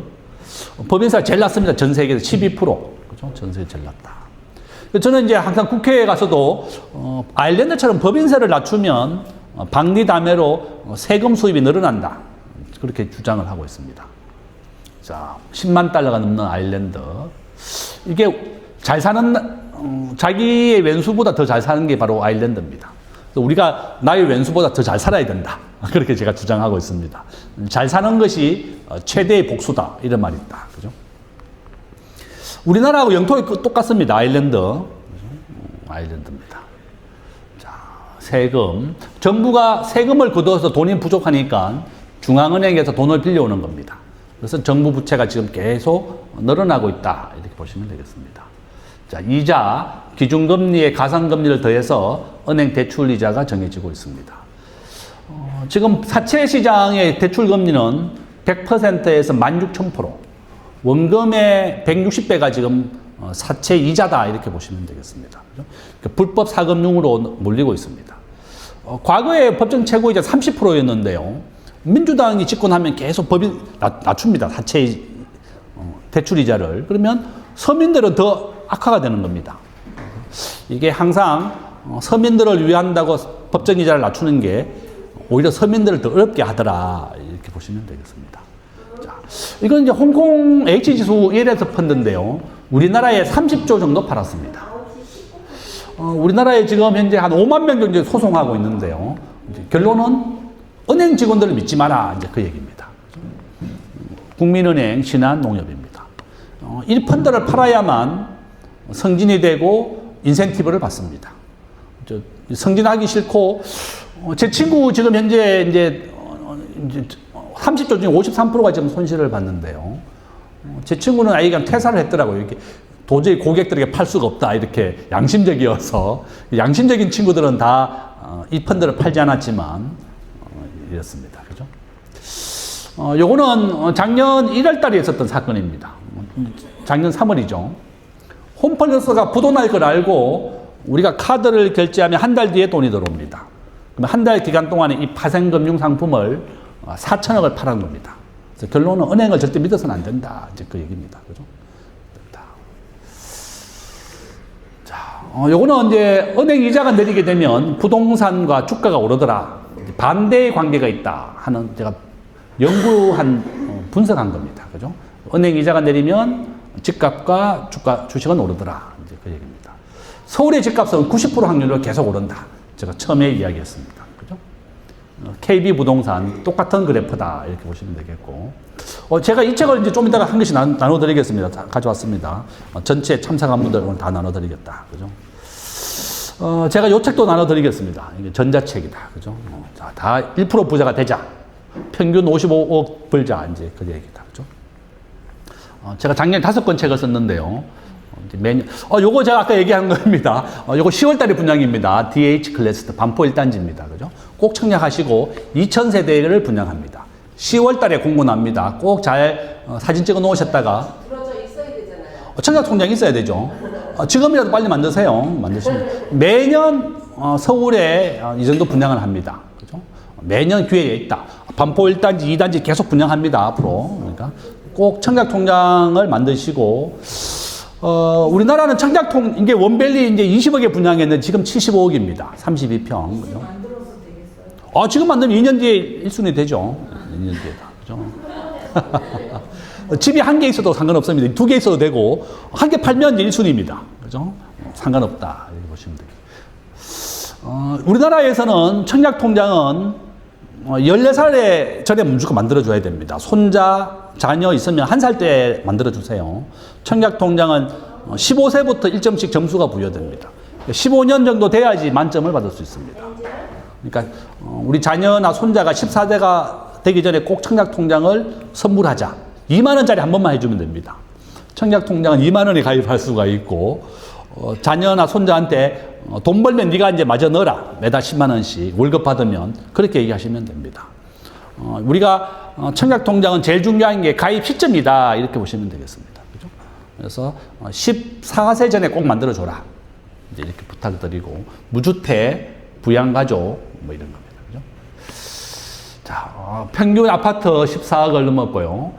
법인세가 제일 낮습니다. 전 세계에서 12%. 그죠? 전 세계 제일 낮다. 저는 이제 항상 국회에 가서도 아일랜드처럼 법인세를 낮추면 박리담회로 세금 수입이 늘어난다. 그렇게 주장을 하고 있습니다. 자, 10만 달러가 넘는 아일랜드. 이게 잘 사는 자기의 왼수보다 더 잘 사는 게 바로 아일랜드입니다. 우리가 나의 왼수보다 더 잘 살아야 된다. 그렇게 제가 주장하고 있습니다. 잘 사는 것이 최대의 복수다. 이런 말이 있다. 그죠? 우리나라하고 영토가 똑같습니다. 아일랜드. 아일랜드입니다. 자, 세금. 정부가 세금을 걷어서 돈이 부족하니까 중앙은행에서 돈을 빌려오는 겁니다. 그래서 정부 부채가 지금 계속 늘어나고 있다. 이렇게 보시면 되겠습니다. 자, 이자, 기준금리에 가상금리를 더해서 은행 대출이자가 정해지고 있습니다. 지금 사채 시장의 대출금리는 100%에서 16,000%. 원금의 160배가 지금 사채 이자다 이렇게 보시면 되겠습니다. 불법 사금융으로 몰리고 있습니다. 과거에 법정 최고이자 30%였는데요. 민주당이 집권하면 계속 법이 낮춥니다. 사채 대출 이자를. 그러면 서민들은 더 악화가 되는 겁니다. 이게 항상 서민들을 위한다고 법정 이자를 낮추는 게 오히려 서민들을 더 어렵게 하더라 이렇게 보시면 되겠습니다. 자, 이건 이제 홍콩 H지수 ELS 펀드인데요. 우리나라에 30조 정도 팔았습니다. 우리나라에 지금 현재 한 5만 명 정도 소송하고 있는데요. 이제 결론은 은행 직원들을 믿지 마라 이제 그 얘기입니다. 국민은행, 신한농협입니다. 이 펀드를 팔아야만 승진이 되고 인센티브를 받습니다. 승진하기 싫고 제 친구 지금 현재 이제 30조 중에 53%가 지금 손실을 봤는데요. 제 친구는 아예 그냥 퇴사를 했더라고요. 이렇게 도저히 고객들에게 팔 수가 없다 이렇게 양심적이어서 양심적인 친구들은 다 이 펀드를 팔지 않았지만 이렇습니다. 그죠? 요거는 작년 1월 달에 있었던 사건입니다. 작년 3월이죠. 홈플러스가 부도날 걸 알고 우리가 카드를 결제하면 한 달 뒤에 돈이 들어옵니다. 그러면 한 달 기간 동안에 이 파생금융 상품을 4천억을 팔은 겁니다. 그래서 결론은 은행을 절대 믿어서는 안 된다. 이제 그 얘기입니다. 그죠? 자, 요거는 이제 은행 이자가 내리게 되면 부동산과 주가가 오르더라. 반대의 관계가 있다 하는 제가 연구한 분석한 겁니다. 그죠? 은행 이자가 내리면 집값과 주식은 오르더라. 이제 그 얘기입니다. 서울의 집값은 90% 확률로 계속 오른다. 제가 처음에 이야기했습니다. 그죠? KB 부동산 똑같은 그래프다. 이렇게 보시면 되겠고. 제가 이 책을 이제 좀 이따가 한 개씩 나눠드리겠습니다. 가져왔습니다. 전체 참석한 분들 오늘 다 나눠드리겠다. 그죠? 제가 이 책도 나눠드리겠습니다. 이게 전자책이다. 그죠? 자, 다 1% 부자가 되자. 평균 55억 벌자. 이제 그 얘기다. 그죠? 제가 작년에 5권 책을 썼는데요. 이제 매년, 요거 제가 아까 얘기한 겁니다. 요거 10월 달에 분양입니다. DH 클래스 반포 1단지입니다. 그죠? 꼭 청약하시고 2000세대를 분양합니다. 10월 달에 공고 납니다. 꼭 잘 사진 찍어 놓으셨다가. 들어져 있어야 되잖아요. 청약 통장이 있어야 되죠. 지금이라도 빨리 만드세요. 만드시면. 매년 서울에 이 정도 분양을 합니다. 그죠? 매년 기회에 있다. 반포 1단지, 2단지 계속 분양합니다. 앞으로. 그러니까 꼭 청약 통장을 만드시고, 우리나라는 청약통, 이게 원밸리 이제 20억에 분양했는데 지금 75억입니다. 32평. 그죠? 지금 만들면 2년 뒤에 1순위 되죠. 2년 뒤에다. 그죠? 집이 한 개 있어도 상관없습니다. 2개 있어도 되고, 한 개 팔면 이제 1순위입니다. 그죠? 상관없다. 이렇게 보시면 되겠습니다. 우리나라에서는 청약통장은 14살 전에 무조건 만들어줘야 됩니다. 손자, 자녀 있으면 1살 때 만들어주세요. 청약통장은 15세부터 1점씩 점수가 부여됩니다. 15년 정도 돼야지 만점을 받을 수 있습니다. 그러니까 우리 자녀나 손자가 14세가 되기 전에 꼭 청약통장을 선물하자. 2만 원짜리 한 번만 해주면 됩니다. 청약통장은 2만 원에 가입할 수가 있고, 자녀나 손자한테 돈 벌면 네가 이제 마저 넣어라. 매달 10만 원씩 월급 받으면 그렇게 얘기하시면 됩니다. 우리가 청약통장은 제일 중요한 게 가입 시점이다. 이렇게 보시면 되겠습니다. 그죠? 그래서 14세 전에 꼭 만들어줘라. 이제 이렇게 부탁드리고, 무주택, 부양가족, 뭐 이런 겁니다. 그죠? 자, 평균 아파트 14억을 넘었고요.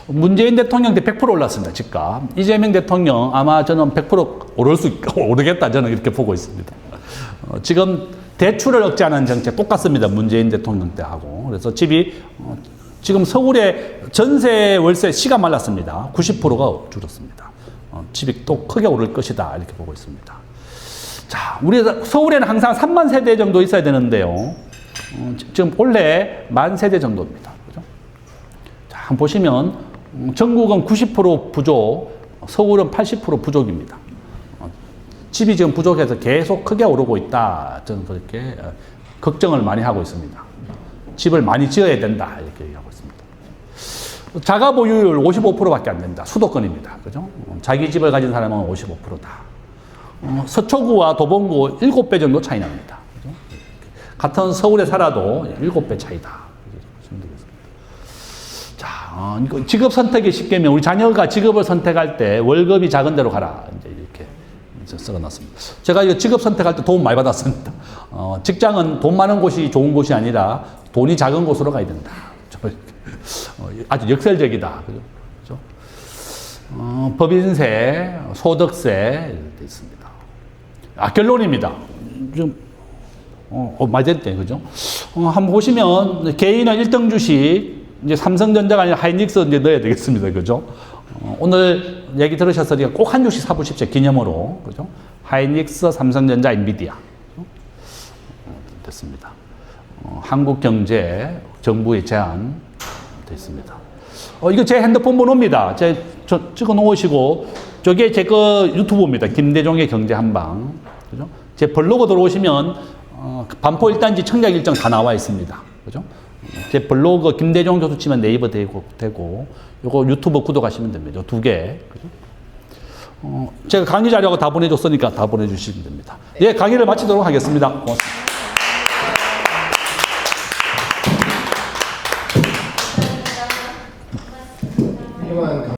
문재인 대통령 때 100% 올랐습니다. 집값. 이재명 대통령 아마 저는 100% 오르겠다. 저는 이렇게 보고 있습니다. 지금 대출을 억제하는 정책 똑같습니다. 문재인 대통령 때 하고. 그래서 집이 지금 서울의 전세 월세 시가 말랐습니다. 90%가 줄었습니다. 집이 또 크게 오를 것이다. 이렇게 보고 있습니다. 자, 우리 서울에는 항상 3만 세대 정도 있어야 되는데요. 지금 원래 1만 세대 정도입니다. 그죠? 자, 한번 보시면 전국은 90% 부족, 서울은 80% 부족입니다. 집이 지금 부족해서 계속 크게 오르고 있다. 저는 그렇게 걱정을 많이 하고 있습니다. 집을 많이 지어야 된다. 이렇게 얘기하고 있습니다. 자가 보유율 55%밖에 안 된다. 수도권입니다. 그죠? 자기 집을 가진 사람은 55%다. 서초구와 도봉구 7배 정도 차이 납니다. 그죠? 같은 서울에 살아도 7배 차이다. 자, 직업 선택이 쉽게면 우리 자녀가 직업을 선택할 때 월급이 작은 데로 가라. 이제 이렇게 써놨습니다. 제가 이거 직업 선택할 때 도움 많이 받았습니다. 직장은 돈 많은 곳이 좋은 곳이 아니라 돈이 작은 곳으로 가야 된다. 아주 역설적이다. 그죠? 법인세, 소득세 이렇게 있습니다. 결론입니다. 좀 맞았대, 그죠? 한번 보시면 개인은 1등 주식 이제 삼성전자가 아니라 하이닉스 이제 넣어야 되겠습니다. 그죠? 오늘 얘기 들으셨으니까 꼭 한 주씩 사보십시오. 기념으로. 그죠? 하이닉스, 삼성전자, 엔비디아. 됐습니다. 한국경제, 정부의 제안 됐습니다. 이거 제 핸드폰 번호입니다. 저 찍어 놓으시고, 저게 제 거 유튜브입니다. 김대중의 경제 한방. 그죠? 제 블로그 들어오시면, 반포 1단지 청약 일정 다 나와 있습니다. 그죠? 제 블로그 김대중 교수 치면 네이버 되고, 요거 유튜브 구독하시면 됩니다. 요 2개. 그죠? 제가 강의 자료하고 다 보내줬으니까 다 보내주시면 됩니다. 예, 강의를 마치도록 하겠습니다. 고맙습니다.